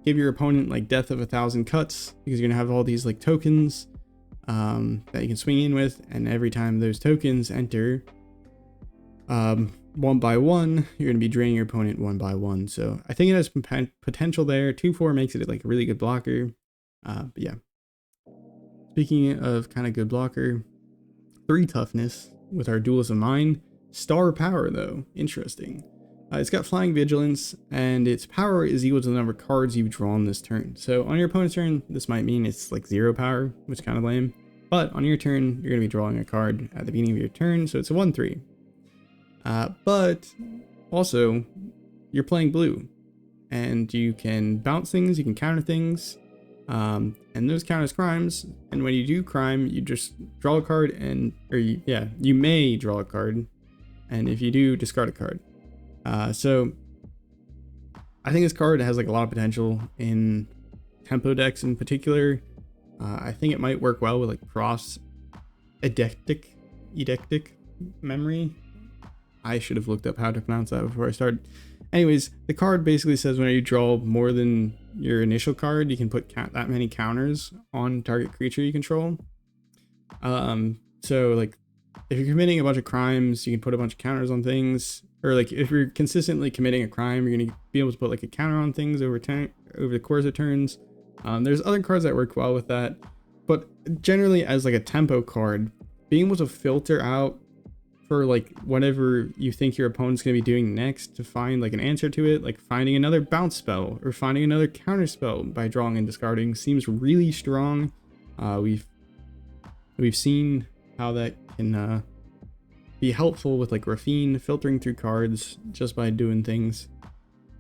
give your opponent like Death of 1,000 Cuts, because you're going to have all these like tokens that you can swing in with, and every time those tokens enter 1 by 1, you're going to be draining your opponent 1 by 1. So I think it has potential there. 2/4 makes it like a really good blocker. But yeah. Speaking of kind of good blocker, 3 toughness with our Duelist of Mind. Star power though, interesting. It's got Flying Vigilance, and its power is equal to the number of cards you've drawn this turn. So on your opponent's turn, this might mean it's like 0 power, which is kind of lame. But on your turn, you're going to be drawing a card at the beginning of your turn, so it's a 1/3. But also, you're playing blue, and you can bounce things, you can counter things, and those count as crimes. And when you do crime, you just draw a card, you may draw a card, and if you do, discard a card. So I think this card has like a lot of potential in tempo decks in particular. I think it might work well with like cross Eidectic memory. I should have looked up how to pronounce that before I started. Anyways, the card basically says when you draw more than your initial card, you can put that many counters on target creature you control. So like if you're committing a bunch of crimes, you can put a bunch of counters on things. Or like if you're consistently committing a crime, you're gonna be able to put like a counter on things over the course of turns. There's other cards that work well with that, but generally as like a tempo card, being able to filter out for like whatever you think your opponent's gonna be doing next to find like an answer to it, like finding another bounce spell or finding another counter spell by drawing and discarding, seems really strong. We've seen how that can be helpful with like Raffine, filtering through cards just by doing things.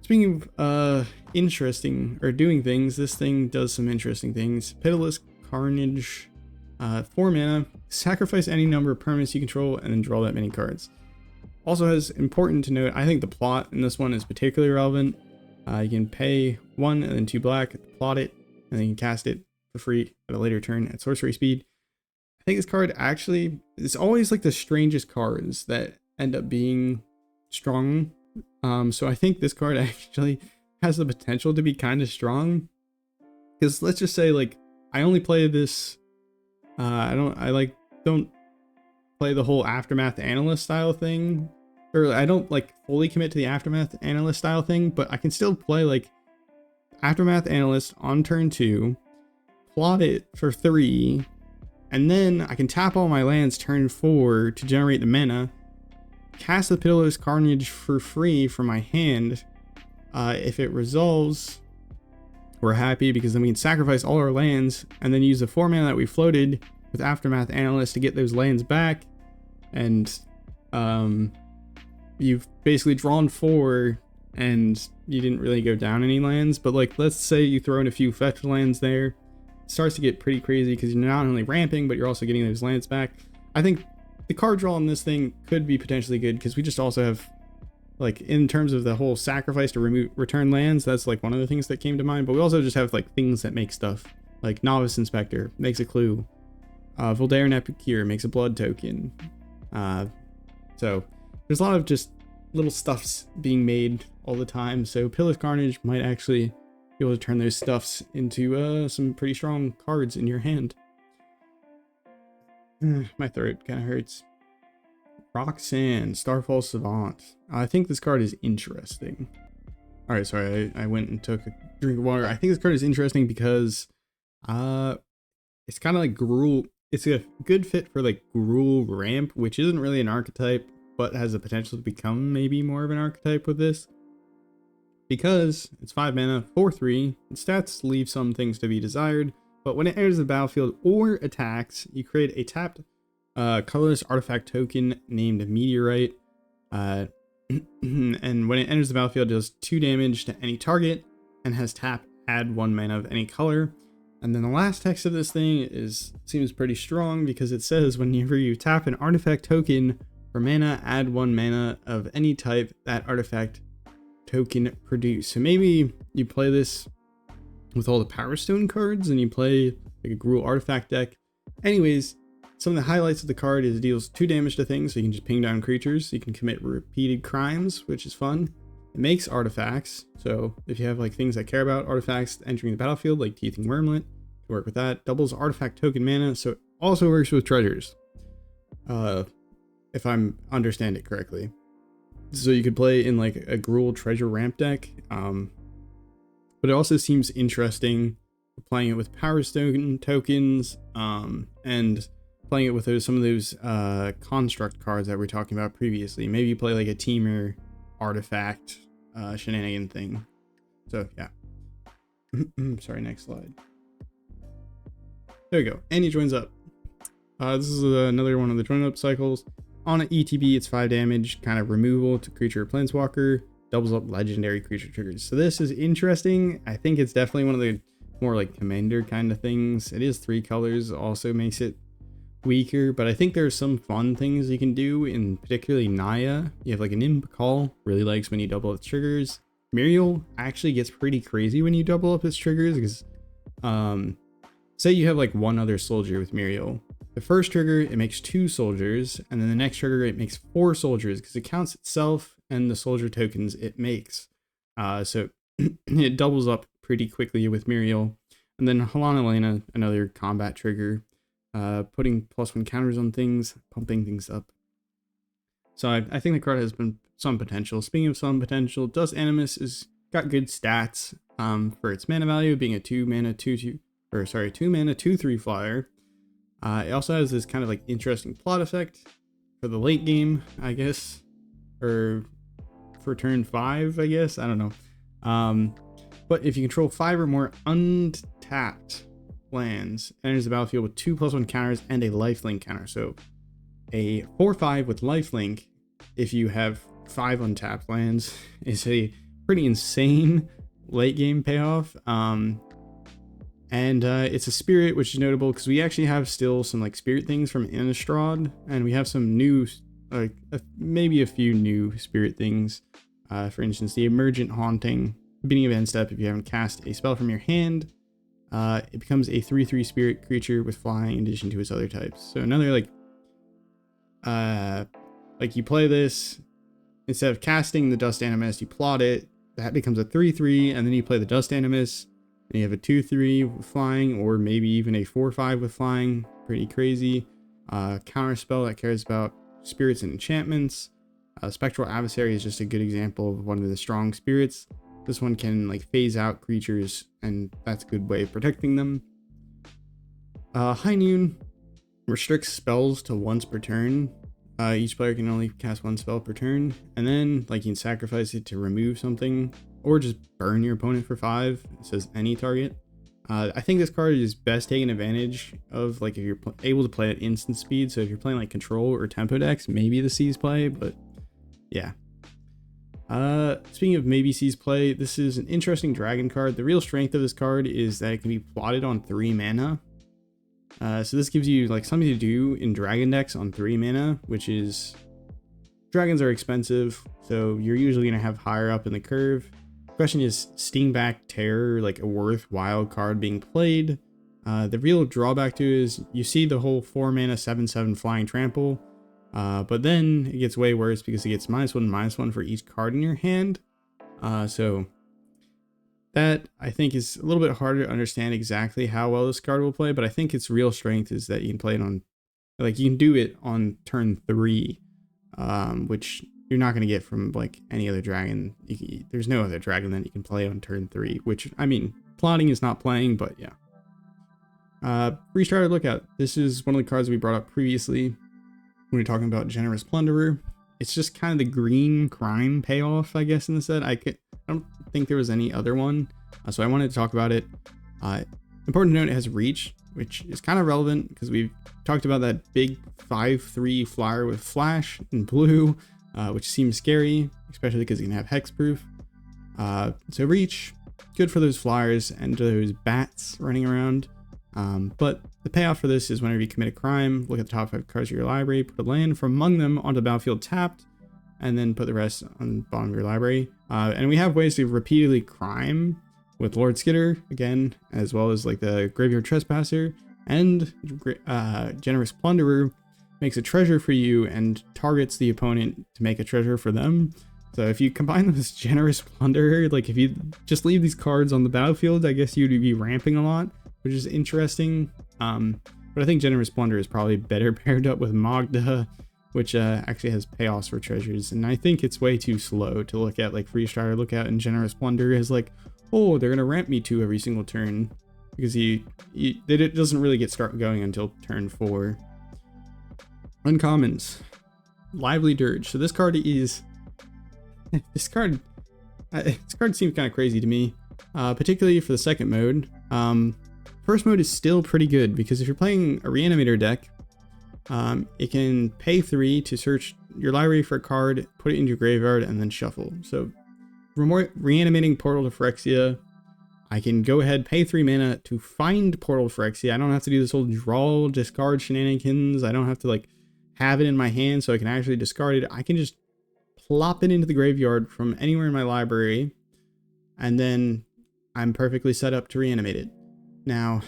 Speaking of interesting or doing things, this thing does some interesting things. Pitiless Carnage, 4 mana, sacrifice any number of permanents you control and then draw that many cards. Also has, important to note, I think the plot in this one is particularly relevant. You can pay 1 and then 2 black, plot it, and then you can cast it for free at a later turn at sorcery speed. I think this card actually is always like the strangest cards that end up being strong. So I think this card actually has the potential to be kind of strong. Because let's just say like I only play this. I don't play the whole Aftermath Analyst style thing, or I don't like fully commit to the Aftermath Analyst style thing, but I can still play like Aftermath Analyst on turn 2, plot it for 3. And then I can tap all my lands turn 4 to generate the mana, cast the Pitiless Carnage for free from my hand. If it resolves, we're happy because then we can sacrifice all our lands and then use the 4 mana that we floated with Aftermath Analyst to get those lands back. And you've basically drawn 4 and you didn't really go down any lands. But like, let's say you throw in a few fetch lands there. Starts to get pretty crazy because you're not only ramping, but you're also getting those lands back. I think the card draw on this thing could be potentially good because we just also have, like, in terms of the whole sacrifice to return lands, that's like one of the things that came to mind. But we also just have like things that make stuff, like Novice Inspector makes a clue, Voldaren Epicure makes a blood token. So there's a lot of just little stuffs being made all the time. So Pitiless Carnage might actually be able to turn those stuffs into some pretty strong cards in your hand. My throat kind of hurts. Roxanne, Starfall Savant. I think this card is interesting. Alright, sorry, I went and took a drink of water. I think this card is interesting because it's kind of like Gruul. It's a good fit for like Gruul Ramp, which isn't really an archetype, but has the potential to become maybe more of an archetype with this. Because it's 5 mana, 4/3, its stats leave some things to be desired, but when it enters the battlefield or attacks, you create a tapped colorless artifact token named Meteorite. And when it enters the battlefield, it does 2 damage to any target and has tap, add 1 mana of any color. And then the last text of this thing seems pretty strong because it says whenever you tap an artifact token for mana, add 1 mana of any type that artifact token produced. So maybe you play this with all the Power Stone cards and you play like a Gruul artifact deck. Anyways, some of the highlights of the card is it deals 2 damage to things, so you can just ping down creatures. You can commit repeated crimes, which is fun. It makes artifacts, so if you have like things that care about artifacts entering the battlefield, like Teething Wormlet, you work with that. Doubles artifact token mana, so it also works with treasures, if I'm understand it correctly. So you could play in like a Gruul treasure ramp deck, but it also seems interesting playing it with Power Stone tokens, and playing it with some of those construct cards that we were talking about previously. Maybe you play like a Teamer artifact shenanigan thing. So yeah. Sorry, next slide. There we go. And he joins up. This is another one of the join up cycles. On an ETB, it's 5 damage, kind of removal to creature or planeswalker. Doubles up legendary creature triggers. So this is interesting. I think it's definitely one of the more like commander kind of things. It is 3 colors, also makes it weaker, but I think there's some fun things you can do in particularly Naya. You have like an Imp Call, really likes when you double its triggers. Muriel actually gets pretty crazy when you double up its triggers because say you have like one other soldier with Muriel. The first trigger, it makes 2 soldiers, and then the next trigger, it makes 4 soldiers because it counts itself and the soldier tokens it makes. So it doubles up pretty quickly with Muriel. And then Halana Elena, another combat trigger, putting +1 counters on things, pumping things up. So I think the card has been some potential. Speaking of some potential, Dust Animus has got good stats for its mana value, being a 2 mana 2/3 flyer. It also has this kind of like interesting plot effect for the late game, I guess, or for turn 5, I guess. I don't know. But if you control 5 or more untapped lands, enters the battlefield with 2 +1 counters and a lifelink counter. So a 4/5 with lifelink, if you have 5 untapped lands, is a pretty insane late game payoff. And it's a spirit, which is notable because we actually have still some like spirit things from Innistrad, and we have some new, like maybe a few new spirit things. For instance, the Emergent Haunting. Beginning of end step, if you haven't cast a spell from your hand, it becomes a 3/3 spirit creature with flying in addition to its other types. So another like you play this, instead of casting the Dust Animus, you plot it, that becomes a 3/3, and then you play the Dust Animus, and you have a 2/3 with flying, or maybe even a 4/5 with flying. Pretty crazy. Counter spell that cares about spirits and enchantments. Spectral Adversary is just a good example of one of the strong spirits. This one can like phase out creatures, and that's a good way of protecting them. High Noon restricts spells to once per turn. Each player can only cast 1 spell per turn, and then like you can sacrifice it to remove something, or just burn your opponent for 5. It says any target. I think this card is best taken advantage of like if you're able to play at instant speed. So if you're playing like control or tempo decks, maybe the Seas play, but yeah. Speaking of maybe Seas play, this is an interesting dragon card. The real strength of this card is that it can be plotted on 3 mana. So this gives you like something to do in dragon decks on 3 mana, which is, dragons are expensive, so you're usually going to have higher up in the curve. The question is, Stingback Terror like a worthwhile card being played? The real drawback to it is you see the whole 4 mana 7/7 flying trample, but then it gets way worse because it gets -1/-1 for each card in your hand. So that I think is a little bit harder to understand exactly how well this card will play, but I think its real strength is that you can play it on, like you can do it on turn 3, which you're not going to get from like any other dragon. There's no other dragon that you can play on turn 3, which, I mean, plotting is not playing, but yeah. Restarted Lookout. This is one of the cards we brought up previously when we were talking about Generous Plunderer. It's just kind of the green crime payoff, I guess, in the set. I don't think there was any other one, so I wanted to talk about it. Important to note, it has reach, which is kind of relevant because we've talked about that big 5/3 flyer with flash in blue, which seems scary, especially because you can have hexproof. So reach, good for those flyers and those bats running around. But the payoff for this is whenever you commit a crime, look at the top 5 cards of your library, put a land from among them onto the battlefield tapped, and then put the rest on the bottom of your library. And we have ways to repeatedly crime with Lord Skitter, again, as well as like the Graveyard Trespasser, and Generous Plunderer makes a treasure for you and targets the opponent to make a treasure for them. So if you combine them with Generous Plunderer, like if you just leave these cards on the battlefield, I guess you'd be ramping a lot, which is interesting. But I think Generous Plunderer is probably better paired up with Magda, which actually has payoffs for treasures. And I think it's way too slow to look at like Free Strider Lookout and Generous Plunder as like, oh, they're gonna ramp me 2 every single turn, because it doesn't really get going until turn 4. Uncommons, Lively Dirge. So this card is this card seems kind of crazy to me, particularly for the second mode. First mode is still pretty good, because if you're playing a Reanimator deck, it can pay 3 to search your library for a card, put it into your graveyard, and then shuffle. So reanimating Portal to Phyrexia, I can go ahead, pay 3 mana to find Portal to Phyrexia. I don't have to do this whole draw, discard shenanigans. I don't have to like have it in my hand so I can actually discard it. I can just plop it into the graveyard from anywhere in my library, and then I'm perfectly set up to reanimate it. Now,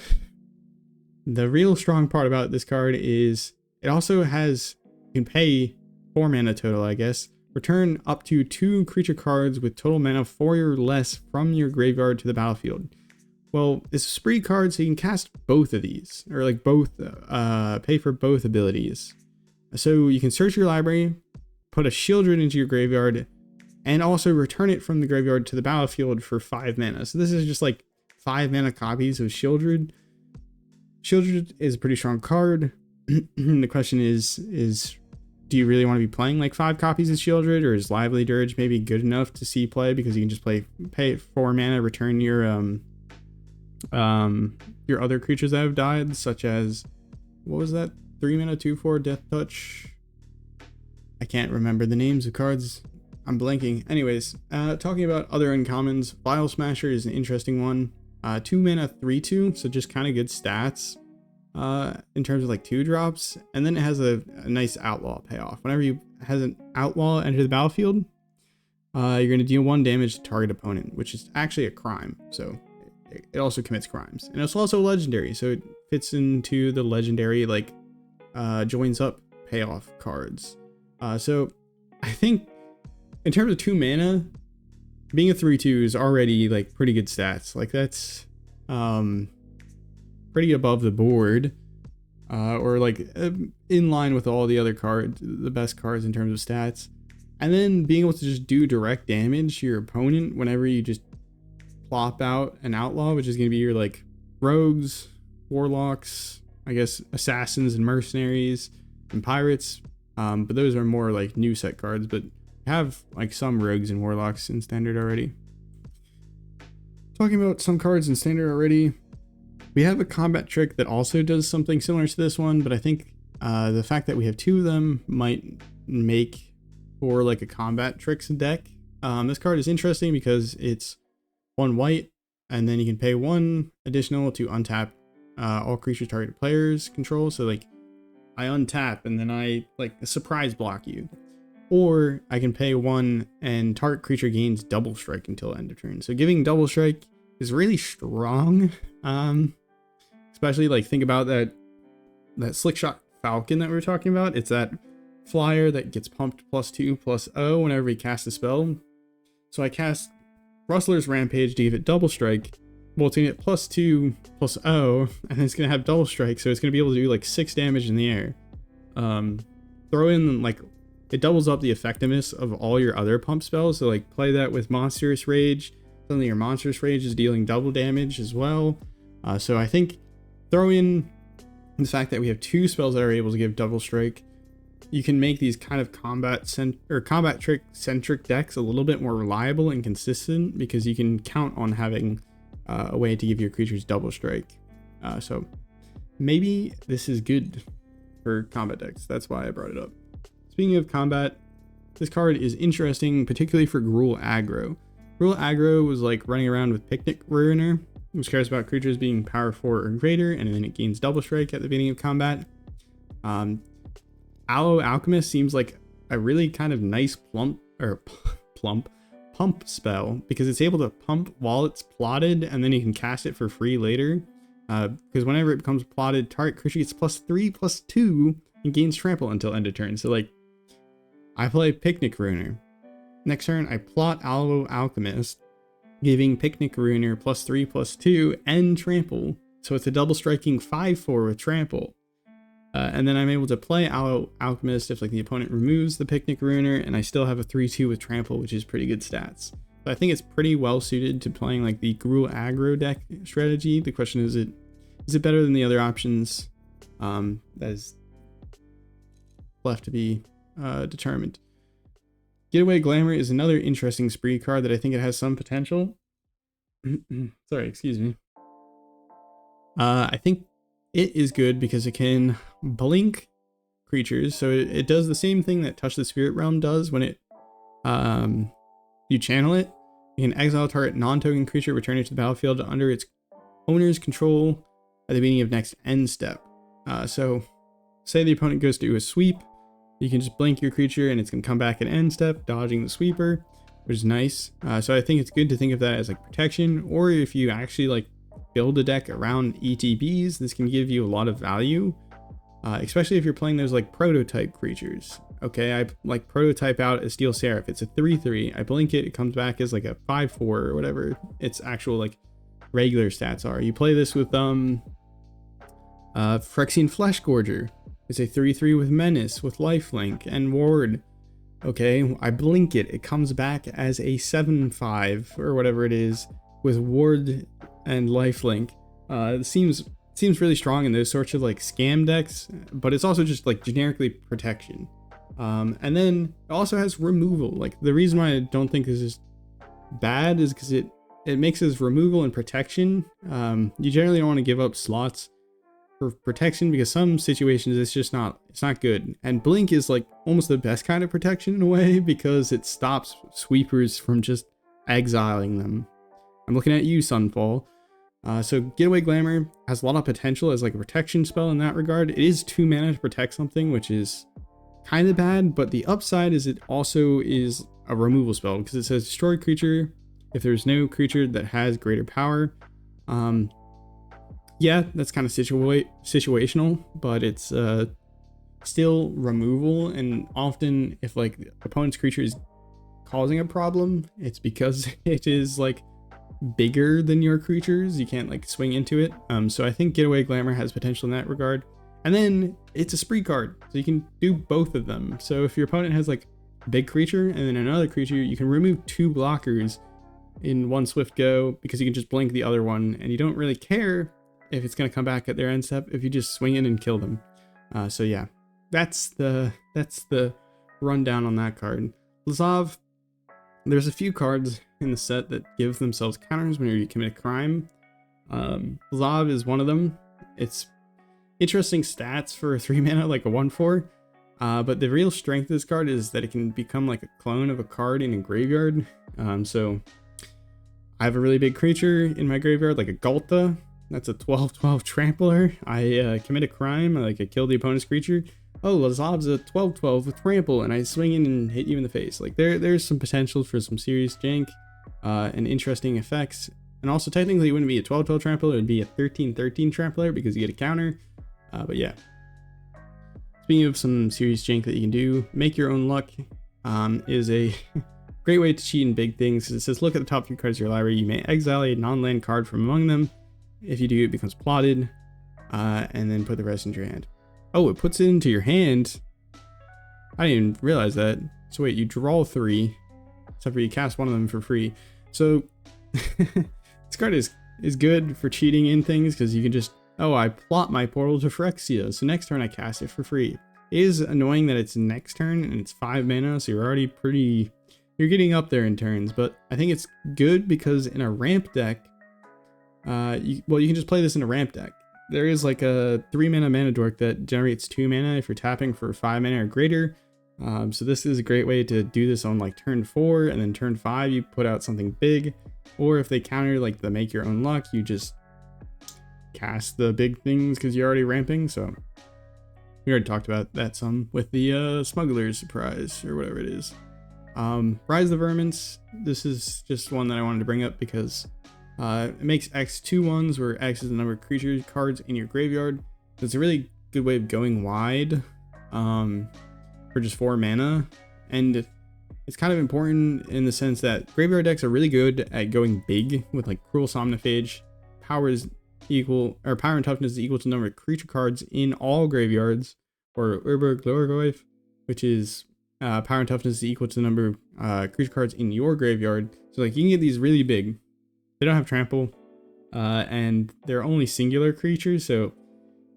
the real strong part about this card is it also has, you can pay 4 mana total, I guess. Return up to 2 creature cards with total mana 4 or less from your graveyard to the battlefield. Well, it's a spree card, so you can cast both of these, or like both, pay for both abilities. So you can search your library, put a Shieldred into your graveyard, and also return it from the graveyard to the battlefield for 5 mana. So this is just like 5 mana copies of Shieldred. Shieldred is a pretty strong card. The question is do you really want to be playing like 5 copies of Shieldred, or is Lively Dirge maybe good enough to see play, because you can just pay 4 mana, return your other creatures that have died, such as, what was that, 3 mana 2/4 Death Touch? I can't remember the names of cards, I'm blanking. Anyways, talking about other uncommons, Vial Smasher is an interesting one. 2 mana 3/2, so just kind of good stats in terms of like 2 drops, and then it has a nice outlaw payoff. Whenever you has an outlaw enter the battlefield, you're going to deal 1 damage to target opponent, which is actually a crime, so it also commits crimes. And it's also legendary, so it fits into the legendary like joins up payoff cards. So I think in terms of 2 mana, being a 3/2 is already like pretty good stats. Like that's pretty above the board, or like in line with all the other cards, the best cards in terms of stats. And then being able to just do direct damage to your opponent whenever you just plop out an outlaw, which is going to be your like rogues, warlocks, I guess assassins and mercenaries and pirates. But those are more like new set cards, but have like some rogues and warlocks in standard already. Talking about some cards in standard already, we have a combat trick that also does something similar to this one, but I think the fact that we have 2 of them might make for like a combat tricks deck. This card is interesting because it's 1 white, and then you can pay 1 additional to untap all creatures targeted players control. So like I untap and then I like surprise block you, or I can pay 1 and target creature gains double strike until end of turn. So giving double strike is really strong. Especially like think about that Slickshot Falcon that we were talking about. It's that flyer that gets pumped +2/+0 whenever we cast a spell. So I cast Rustler's Rampage to give it double strike. Well, it's gonna get +2/+0, and it's gonna have double strike, so it's gonna be able to do like 6 damage in the air. Throw in like, it doubles up the effectiveness of all your other pump spells. So like play that with Monstrous Rage. Suddenly your Monstrous Rage is dealing double damage as well. So I think throw in the fact that we have 2 spells that are able to give double strike. You can make these kind of combat trick centric decks a little bit more reliable and consistent, because you can count on having a way to give your creatures double strike. So maybe this is good for combat decks. That's why I brought it up. Speaking of combat, this card is interesting, particularly for Gruul aggro. Gruul aggro was like running around with Picnic Ruiner, which cares about creatures being power 4 or greater, and then it gains double strike at the beginning of combat. Aloe Alchemist seems like a really kind of nice plump pump spell because it's able to pump while it's plotted, and then you can cast it for free later. Because whenever it becomes plotted, target creature gets +3/+2 and gains trample until end of turn. So like, I play Picnic Ruiner. Next turn, I plot Aloe Alchemist, giving Picnic Ruiner +3/+2 and trample. So it's a double striking 5/4 with trample. And then I'm able to play Aloe Alchemist if like the opponent removes the Picnic Ruiner, and I still have a 3/2 with trample, which is pretty good stats. So I think it's pretty well suited to playing like the Gruul aggro deck strategy. The question is it better than the other options? That is left to be determined. Getaway Glamour is another interesting spree card that I think it has some potential. Sorry, excuse me. I think it is good because it can blink creatures. So it does the same thing that Touch the Spirit Realm does when it you channel it. You can exile target non-token creature, return it to the battlefield under its owner's control at the beginning of next end step. So say the opponent goes to do a sweep, you can just blink your creature and it's going to come back at end step, dodging the sweeper, which is nice. So I think it's good to think of that as like protection, or if you actually like build a deck around ETBs, this can give you a lot of value, especially if you're playing those like prototype creatures. Okay, I like prototype out a Steel Seraph. It's a 3/3. I blink it, it comes back as like a 5/4 or whatever its actual like regular stats are. You play this with Phyrexian Fleshgorger. It's a 3/3 with Menace, with Lifelink and Ward. Okay, I blink it, it comes back as a 7/5 or whatever it is with Ward and Lifelink. It seems really strong in those sorts of like scam decks, but it's also just like generically protection. And then it also has removal. Like the reason why I don't think this is bad is because it mixes removal and protection. You generally don't want to give up slots for protection because some situations it's not good. And blink is like almost the best kind of protection in a way because it stops sweepers from just exiling them. I'm looking at you, Sunfall. So Getaway Glamour has a lot of potential as like a protection spell in that regard. It is 2 mana to protect something, which is kind of bad, but the upside is it also is a removal spell because it says destroy creature if there's no creature that has greater power. Yeah, that's kind of situational, but it's still removal, and often if like the opponent's creature is causing a problem, it's because it is like bigger than your creatures. You can't like swing into it. So I think Getaway Glamour has potential in that regard. And then it's a spree card, so you can do both of them. So if your opponent has like a big creature and then another creature, you can remove 2 blockers in one swift go because you can just blink the other one, and you don't really care if it's going to come back at their end step if you just swing in and kill them. So yeah, that's the rundown on that card. Lazav, there's a few cards in the set that give themselves counters whenever you commit a crime. Lazav is one of them. It's interesting stats for a 3 mana, like a 1/4. But the real strength of this card is that it can become like a clone of a card in a graveyard. So I have a really big creature in my graveyard, like a Galta. That's a 12/12 trampler. I commit a crime, like I kill the opponent's creature. Oh, Lazav's a 12/12 with trample, and I swing in and hit you in the face. Like there's some potential for some serious jank and interesting effects. And also technically it wouldn't be a 12/12 trampler, it would be a 13/13 trampler because you get a counter. But yeah. Speaking of some serious jank that you can do, Make Your Own Luck is a great way to cheat in big things. It says look at the top 3 cards of your library. You may exile a non-land card from among them. If you do, it becomes plotted, and then put the rest into your hand. Oh, it puts it into your hand. I didn't even realize that. So wait, you draw 3, except for you cast one of them for free. So this card is good for cheating in things because you can just, oh, I plot my Portal to Phyrexia, so next turn I cast it for free. It is annoying that it's next turn and it's 5 mana, so you're already you're getting up there in turns, but I think it's good because in a ramp deck, you can just play this in a ramp deck. There is like a 3 mana mana dork that generates 2 mana if you're tapping for 5 mana or greater. So this is a great way to do this on like turn 4, and then turn 5 you put out something big. Or if they counter like the Make Your Own Luck, you just cast the big things because you're already ramping. So we already talked about that some with the Smuggler's Surprise or whatever it is. Rise of the Vermins. This is just one that I wanted to bring up because it makes X 2/1s, where X is the number of creature cards in your graveyard. So it's a really good way of going wide for just 4 mana, and it's kind of important in the sense that graveyard decks are really good at going big with like Cruel Somnophage. Power is equal, or power and toughness is equal to the number of creature cards in all graveyards, or Urberg Glorgoyf, which is power and toughness is equal to the number of creature cards in your graveyard. So like you can get these really big. They don't have trample, and they're only singular creatures, so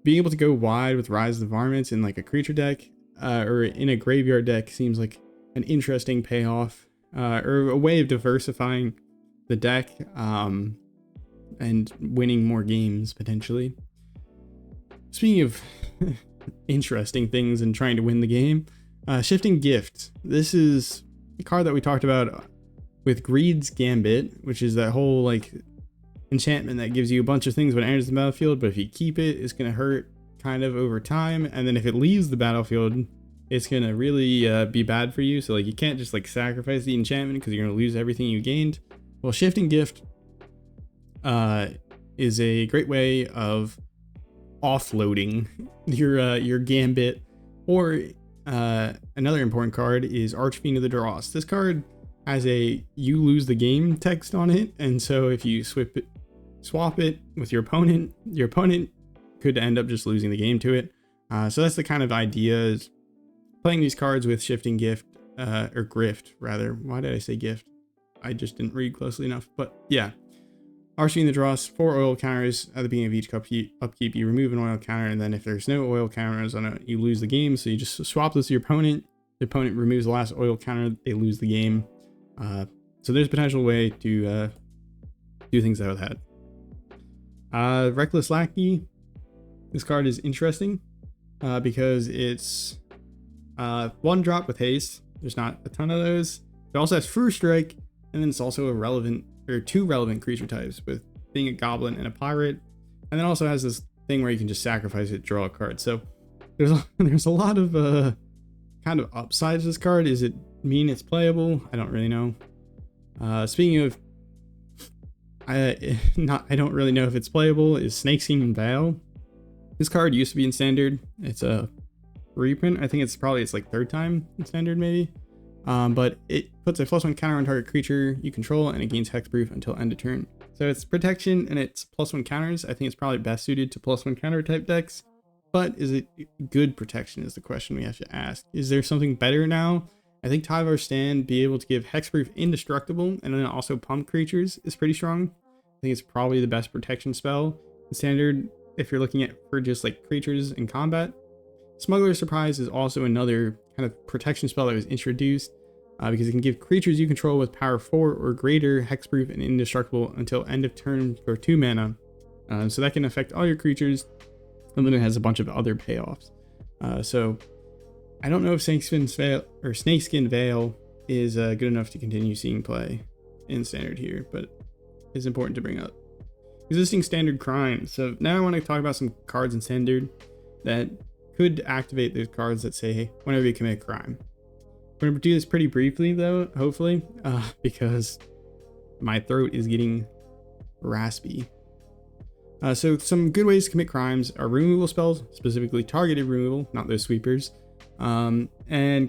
being able to go wide with Rise of the Varmints in like a creature deck or in a graveyard deck seems like an interesting payoff, or a way of diversifying the deck and winning more games potentially. Speaking of interesting things and trying to win the game, Shifting Gift. This is a card that we talked about with Greed's Gambit, which is that whole like enchantment that gives you a bunch of things when it enters the battlefield, but if you keep it, it's going to hurt kind of over time, and then if it leaves the battlefield, it's going to really be bad for you. So like you can't just like sacrifice the enchantment because you're going to lose everything you gained. Well, Shifting Gift is a great way of offloading your Gambit. Or another important card is Archfiend of the Dross. This card has a "you lose the game" text on it, and so if you swap it with your opponent could end up just losing the game to it. So that's the kind of idea, is playing these cards with Shifting Gift, or Grift rather. Why did I say Gift? I just didn't read closely enough. But yeah, Archfiend of the Dross, 4 oil counters at the beginning of each upkeep. You remove an oil counter, and then if there's no oil counters on it, you lose the game. So you just swap this to your opponent. The opponent removes the last oil counter, they lose the game. So there's a potential way to do things out of that. Reckless Lackey. This card is interesting because it's 1 drop with haste. There's not a ton of those. It also has First Strike, and then it's also two relevant creature types, with being a goblin and a pirate. And then also has this thing where you can just sacrifice it, draw a card. So there's a lot of kind of upsides to this card. Is it mean it's playable? I don't really know. Speaking of, I don't really know if it's playable, is Snakeskin Veil. This card used to be in standard. It's a reprint. I think it's probably its like 3rd time in standard maybe. But it puts a +1 counter on target creature you control, and it gains hexproof until end of turn. So it's protection and it's +1 counters. I think it's probably best suited to +1 counter type decks. But is it good protection is the question we have to ask. Is there something better now? I think Tyvar Stand, be able to give hexproof indestructible and then also pump creatures is pretty strong. I think it's probably the best protection spell in standard if you're looking at for just like creatures in combat. Smuggler's Surprise is also another kind of protection spell that was introduced because it can give creatures you control with power 4 or greater hexproof and indestructible until end of turn for 2 mana. So that can affect all your creatures, and then it has a bunch of other payoffs. So I don't know if Snakeskin Veil is good enough to continue seeing play in standard here, but it's important to bring up. Existing standard crimes. So now I want to talk about some cards in standard that could activate those cards that say, hey, whenever you commit a crime. We're going to do this pretty briefly though, hopefully, because my throat is getting raspy. So some good ways to commit crimes are removal spells, specifically targeted removal, not those sweepers, and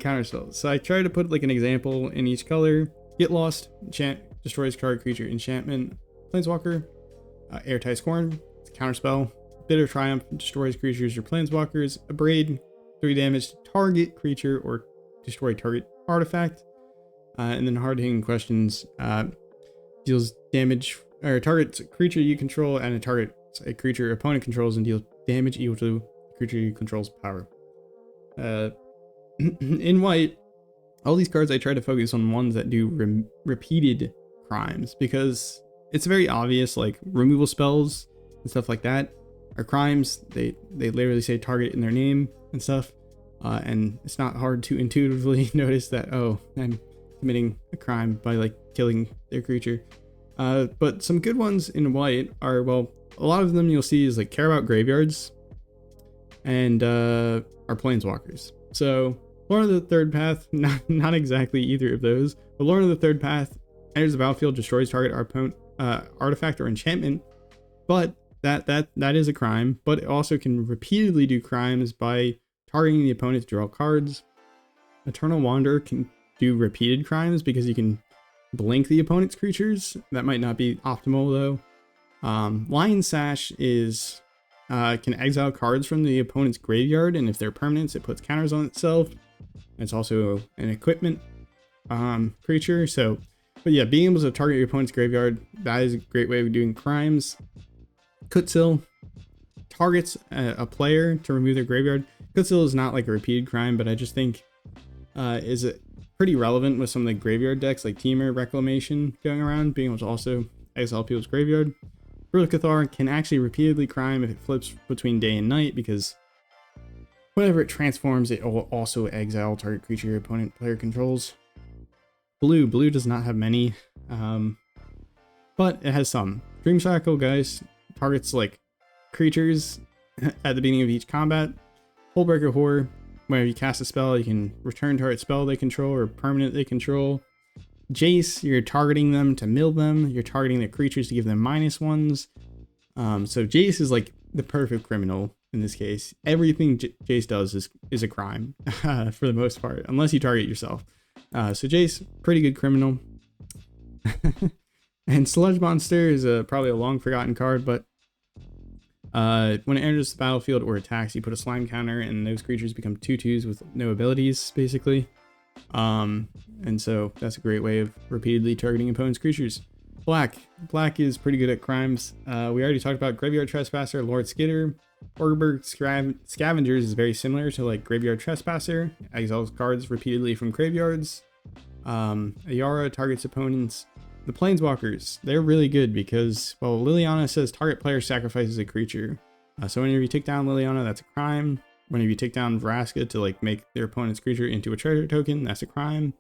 counter spells. So I try to put like an example in each color. Get Lost, enchant, destroys target creature, enchantment. Planeswalker, Airtight Scorn, it's a counter spell. Bitter Triumph, destroys creatures or planeswalkers. Abrade, 3 damage to target creature or destroy target artifact. And then Hard Hitting Questions, deals damage, or targets a creature you control and a creature opponent controls and deals damage equal to the creature you control's power. In white, all these cards I try to focus on ones that do repeated crimes, because it's very obvious, like removal spells and stuff like that are crimes. They literally say target in their name and stuff, and it's not hard to intuitively notice that, oh, I'm committing a crime by like killing their creature. But some good ones in white are, well, a lot of them you'll see is like care about graveyards and are planeswalkers. So Lord of the Third Path, not exactly either of those, but Lord of the Third Path enters the battlefield, destroys target artifact or enchantment, but that is a crime, but it also can repeatedly do crimes by targeting the opponent to draw cards. Eternal Wanderer can do repeated crimes because you can blink the opponent's creatures. That might not be optimal though. Lion Sash is can exile cards from the opponent's graveyard, and if they're permanents, it puts counters on itself. It's also an equipment creature. So, but yeah, being able to target your opponent's graveyard, that is a great way of doing crimes. Kutsil targets a player to remove their graveyard. Kutsil is not like a repeated crime, but I just think is it pretty relevant with some of the graveyard decks like Temur Reclamation going around, being able to also exile people's graveyard. Brother Cathar can actually repeatedly crime if it flips between day and night, because whenever it transforms, it will also exile target creature your opponent player controls. Blue does not have many, but it has some. Dream Shackle, guys, targets like creatures at the beginning of each combat. Hullbreaker Horror, whenever you cast a spell, you can return target spell they control or permanent they control. Jace, you're targeting them to mill them. You're targeting the creatures to give them -1s. So Jace is like the perfect criminal in this case. Everything Jace does is a crime for the most part, unless you target yourself. So Jace, pretty good criminal. And Sludge Monster is probably a long forgotten card, but when it enters the battlefield or attacks, you put a slime counter, and those creatures become 2/2s with no abilities, basically. And so that's a great way of repeatedly targeting opponent's creatures. Black is pretty good at crimes. We already talked about Graveyard Trespasser, Lord Skitter. Orberg Scavengers is very similar to like Graveyard Trespasser. Exiles cards repeatedly from graveyards. Ayara targets opponents. The Planeswalkers, they're really good because, well, Liliana says target player sacrifices a creature. So whenever you take down Liliana, that's a crime. Whenever you take down Vraska to like make their opponent's creature into a treasure token, that's a crime.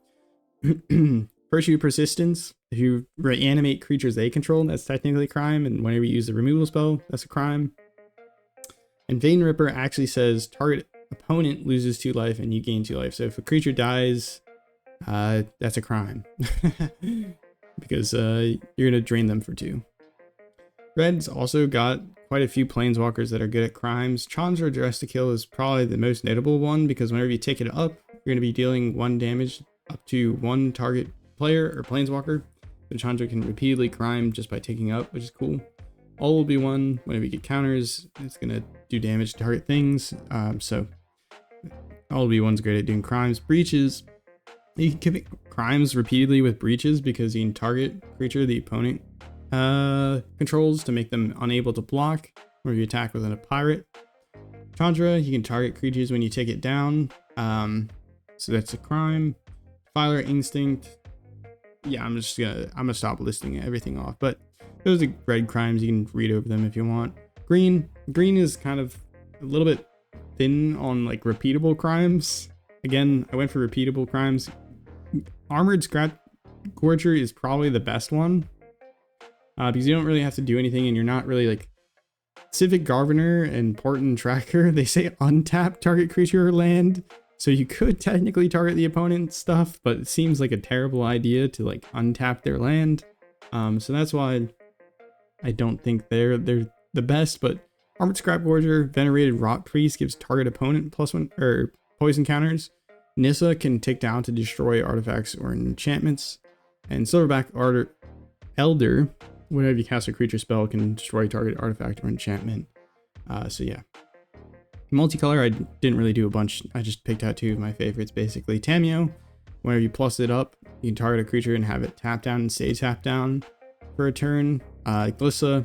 Pursue Persistence, if you reanimate creatures they control, that's technically a crime. And whenever you use the removal spell, that's a crime. And Vein Ripper actually says target opponent loses 2 life and you gain 2 life. So if a creature dies, that's a crime. Because you're going to drain them for 2. Red's also got quite a few Planeswalkers that are good at crimes. Chandra Dress to Kill is probably the most notable one, because whenever you take it up, you're going to be dealing 1 damage up to 1 target player or Planeswalker. So Chandra can repeatedly crime just by taking up, which is cool. All will be 1. Whenever you get counters, it's going to do damage to target things. So all will be 1's great at doing crimes. Breaches. You can commit crimes repeatedly with breaches because you can target creature the opponent controls to make them unable to block, or you attack with a pirate. Chandra, you can target creatures when you take it down, so that's a crime. Filer Instinct, yeah, I'm gonna stop listing everything off, but those are red crimes. You can read over them if you want. Green is kind of a little bit thin on like repeatable crimes. Again, I went for repeatable crimes. Armored Scrap Gorger is probably the best one, because you don't really have to do anything, and you're not really like Civic Governor and Portent Tracker. They say untap target creature or land, so you could technically target the opponent's stuff, but it seems like a terrible idea to like untap their land. So that's why I don't think they're the best. But Armored Scrap Gorger, Venerated Rot Priest gives target opponent +1 or poison counters. Nissa can take down to destroy artifacts or enchantments. And Silverback Elder, whenever you cast a creature spell, can destroy target artifact or enchantment. So yeah. Multicolor, I didn't really do a bunch. I just picked out 2 of my favorites, basically. Tameo, whenever you plus it up, you can target a creature and have it tap down and stay tap down for a turn. Glissa,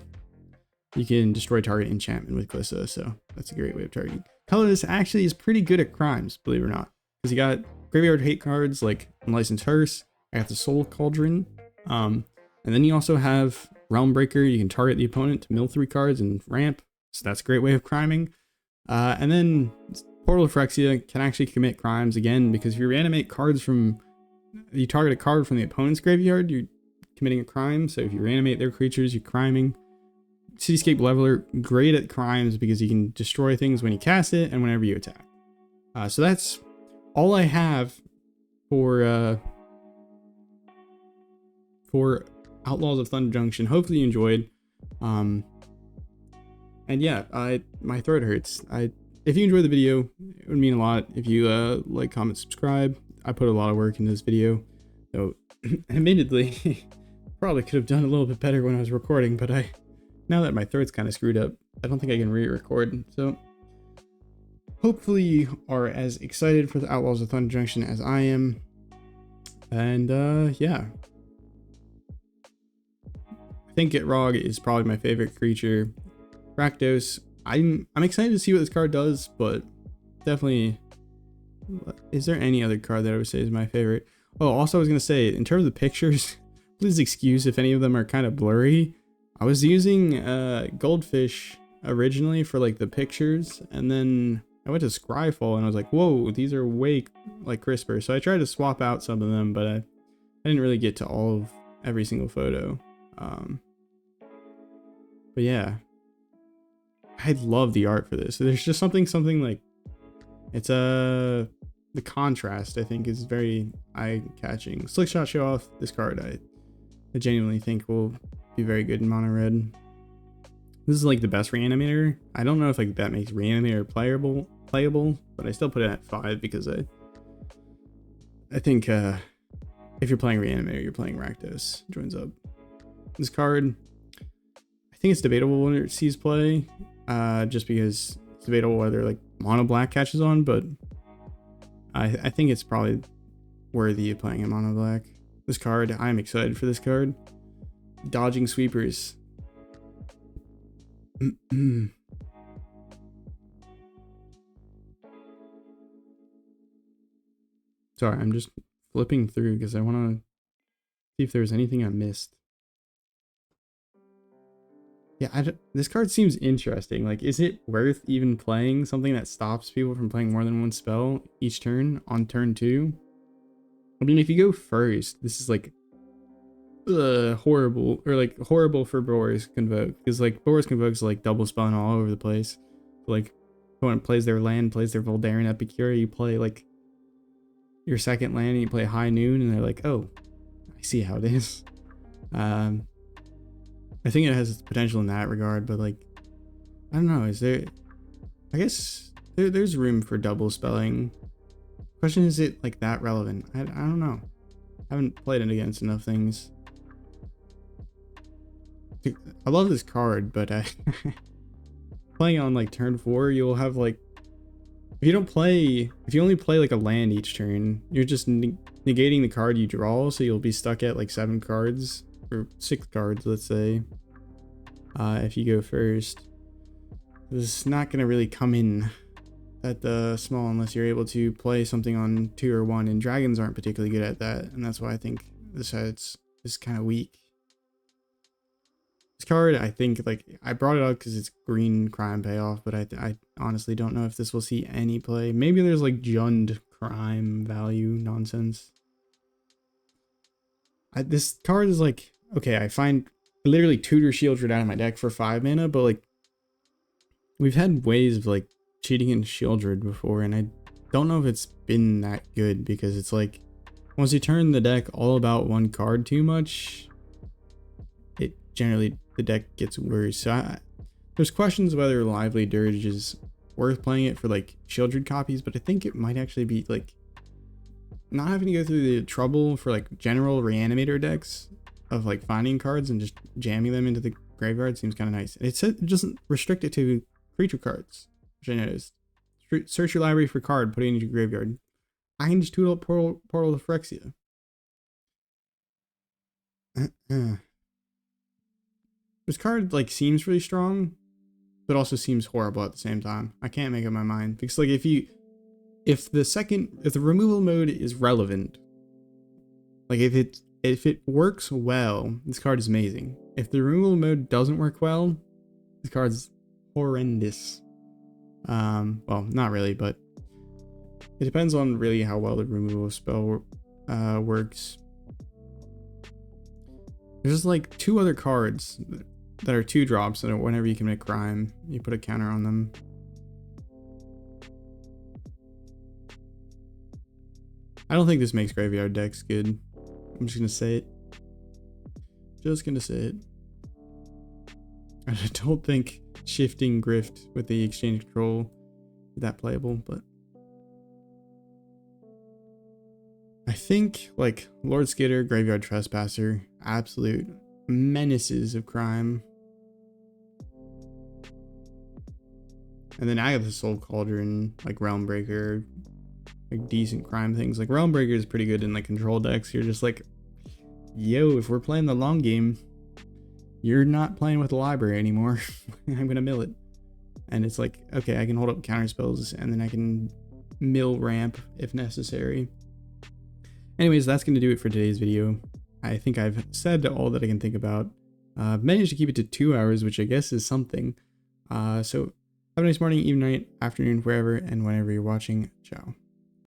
you can destroy target enchantment with Glissa, so that's a great way of targeting. Colorless actually is pretty good at crimes, believe it or not. Because you got graveyard hate cards like Unlicensed Hearse. I got the Soul Cauldron. And then you also have Realm Breaker. You can target the opponent to mill 3 cards and ramp. So that's a great way of criming. And then Portal Phyrexia can actually commit crimes again, because if you reanimate cards you target a card from the opponent's graveyard, you're committing a crime. So if you reanimate their creatures, you're criming. Cityscape Leveler, great at crimes because you can destroy things when you cast it and whenever you attack. So that's all I have for Outlaws of Thunder Junction. Hopefully you enjoyed. And yeah, my throat hurts. If you enjoyed the video, it would mean a lot if you like, comment, subscribe. I put a lot of work in this video, so admittedly, probably could have done a little bit better when I was recording, but now that my throat's kind of screwed up, I don't think I can re-record. So hopefully you are as excited for the Outlaws of Thunder Junction as I am. And yeah. I think Gitrog is probably my favorite creature. Rakdos, I'm excited to see what this card does, but definitely, is there any other card that I would say is my favorite? Oh, also I was going to say, in terms of pictures, please excuse if any of them are kind of blurry. I was using Goldfish originally for like the pictures, and then I went to Scryfall and I was like, whoa, these are way like crisper. So I tried to swap out some of them, but I didn't really get to every single photo. But yeah, I love the art for this. There's just something like, it's the contrast I think is very eye-catching. Slickshot Show Off, this card I genuinely think will be very good in mono red. This is like the best reanimator. I don't know if like that makes reanimator playable, but I still put it at 5 because I think if you're playing reanimator, you're playing Rakdos. Joins up. This card, I think it's debatable when it sees play, just because it's debatable whether like mono black catches on, but I think it's probably worthy of playing in mono black. This card, I'm excited for this card. Dodging Sweepers. Sorry, I'm just flipping through because I want to see if there's anything I missed. Yeah, this card seems interesting. Like, is it worth even playing something that stops people from playing more than one spell each turn on turn 2? I mean, if you go first, this is like horrible, or like horrible for Boros Convoke, because like Boros Convoke is like double spelling all over the place. Like, opponent plays their land, plays their Voldaren Epicure, you play like your second land and you play High Noon, and they're like, oh, I see how it is. I think it has potential in that regard, but like, I don't know, is there, I guess there's room for double spelling. Question, is it like that relevant? I don't know. I haven't played it against enough things. I love this card, but playing on like turn 4, you'll have like, if you only play like a land each turn, you're just negating the card you draw, so you'll be stuck at like 7 cards. Or 6 cards, let's say, if you go first. This is not going to really come in at the small unless you're able to play something on 2 or 1, and dragons aren't particularly good at that, and that's why I think this side is kind of weak. This card, I think, like, I brought it up because it's green crime payoff, but I honestly don't know if this will see any play. Maybe there's like Jund crime value nonsense. This card is like, okay, I find literally Tutor Shieldred out of my deck for 5 mana, but like, we've had ways of like cheating in Shieldred before, and I don't know if it's been that good, because it's like, once you turn the deck all about one card too much, it generally, the deck gets worse. So there's questions whether Lively Dirge is worth playing it for like Shieldred copies, but I think it might actually be like, not having to go through the trouble for like general reanimator decks of like finding cards and just jamming them into the graveyard seems kind of nice. It doesn't restrict it to creature cards, which I noticed. Search your library for card, put it into your graveyard. I can just tool up Portal to Phyrexia. This card like seems really strong, but also seems horrible at the same time. I can't make up my mind, because like, if the removal mode is relevant, like if it works well, this card is amazing. If the removal mode doesn't work well, this card's horrendous. Well, not really, but it depends on really how well the removal spell works. There's like 2 other cards that are 2-drops, and whenever you commit crime, you put a counter on them. I don't think this makes graveyard decks good. I'm just gonna say it. Just gonna say it. I don't think shifting Grift with the exchange control is that playable, but I think like Lord Skitter, Graveyard Trespasser, absolute menaces of crime. And then I have the Soul Cauldron, like Realm Breaker, like decent crime things. Like Realm Breaker is pretty good in like control decks. You're just like, yo, if we're playing the long game, you're not playing with the library anymore. I'm gonna mill it. And it's like, okay, I can hold up counter spells and then I can mill ramp if necessary. Anyways, that's gonna do it for today's video. I think I've said all that I can think about. I've managed to keep it to 2 hours, which I guess is something. So have a nice morning, evening, night, afternoon, wherever and whenever you're watching. Ciao.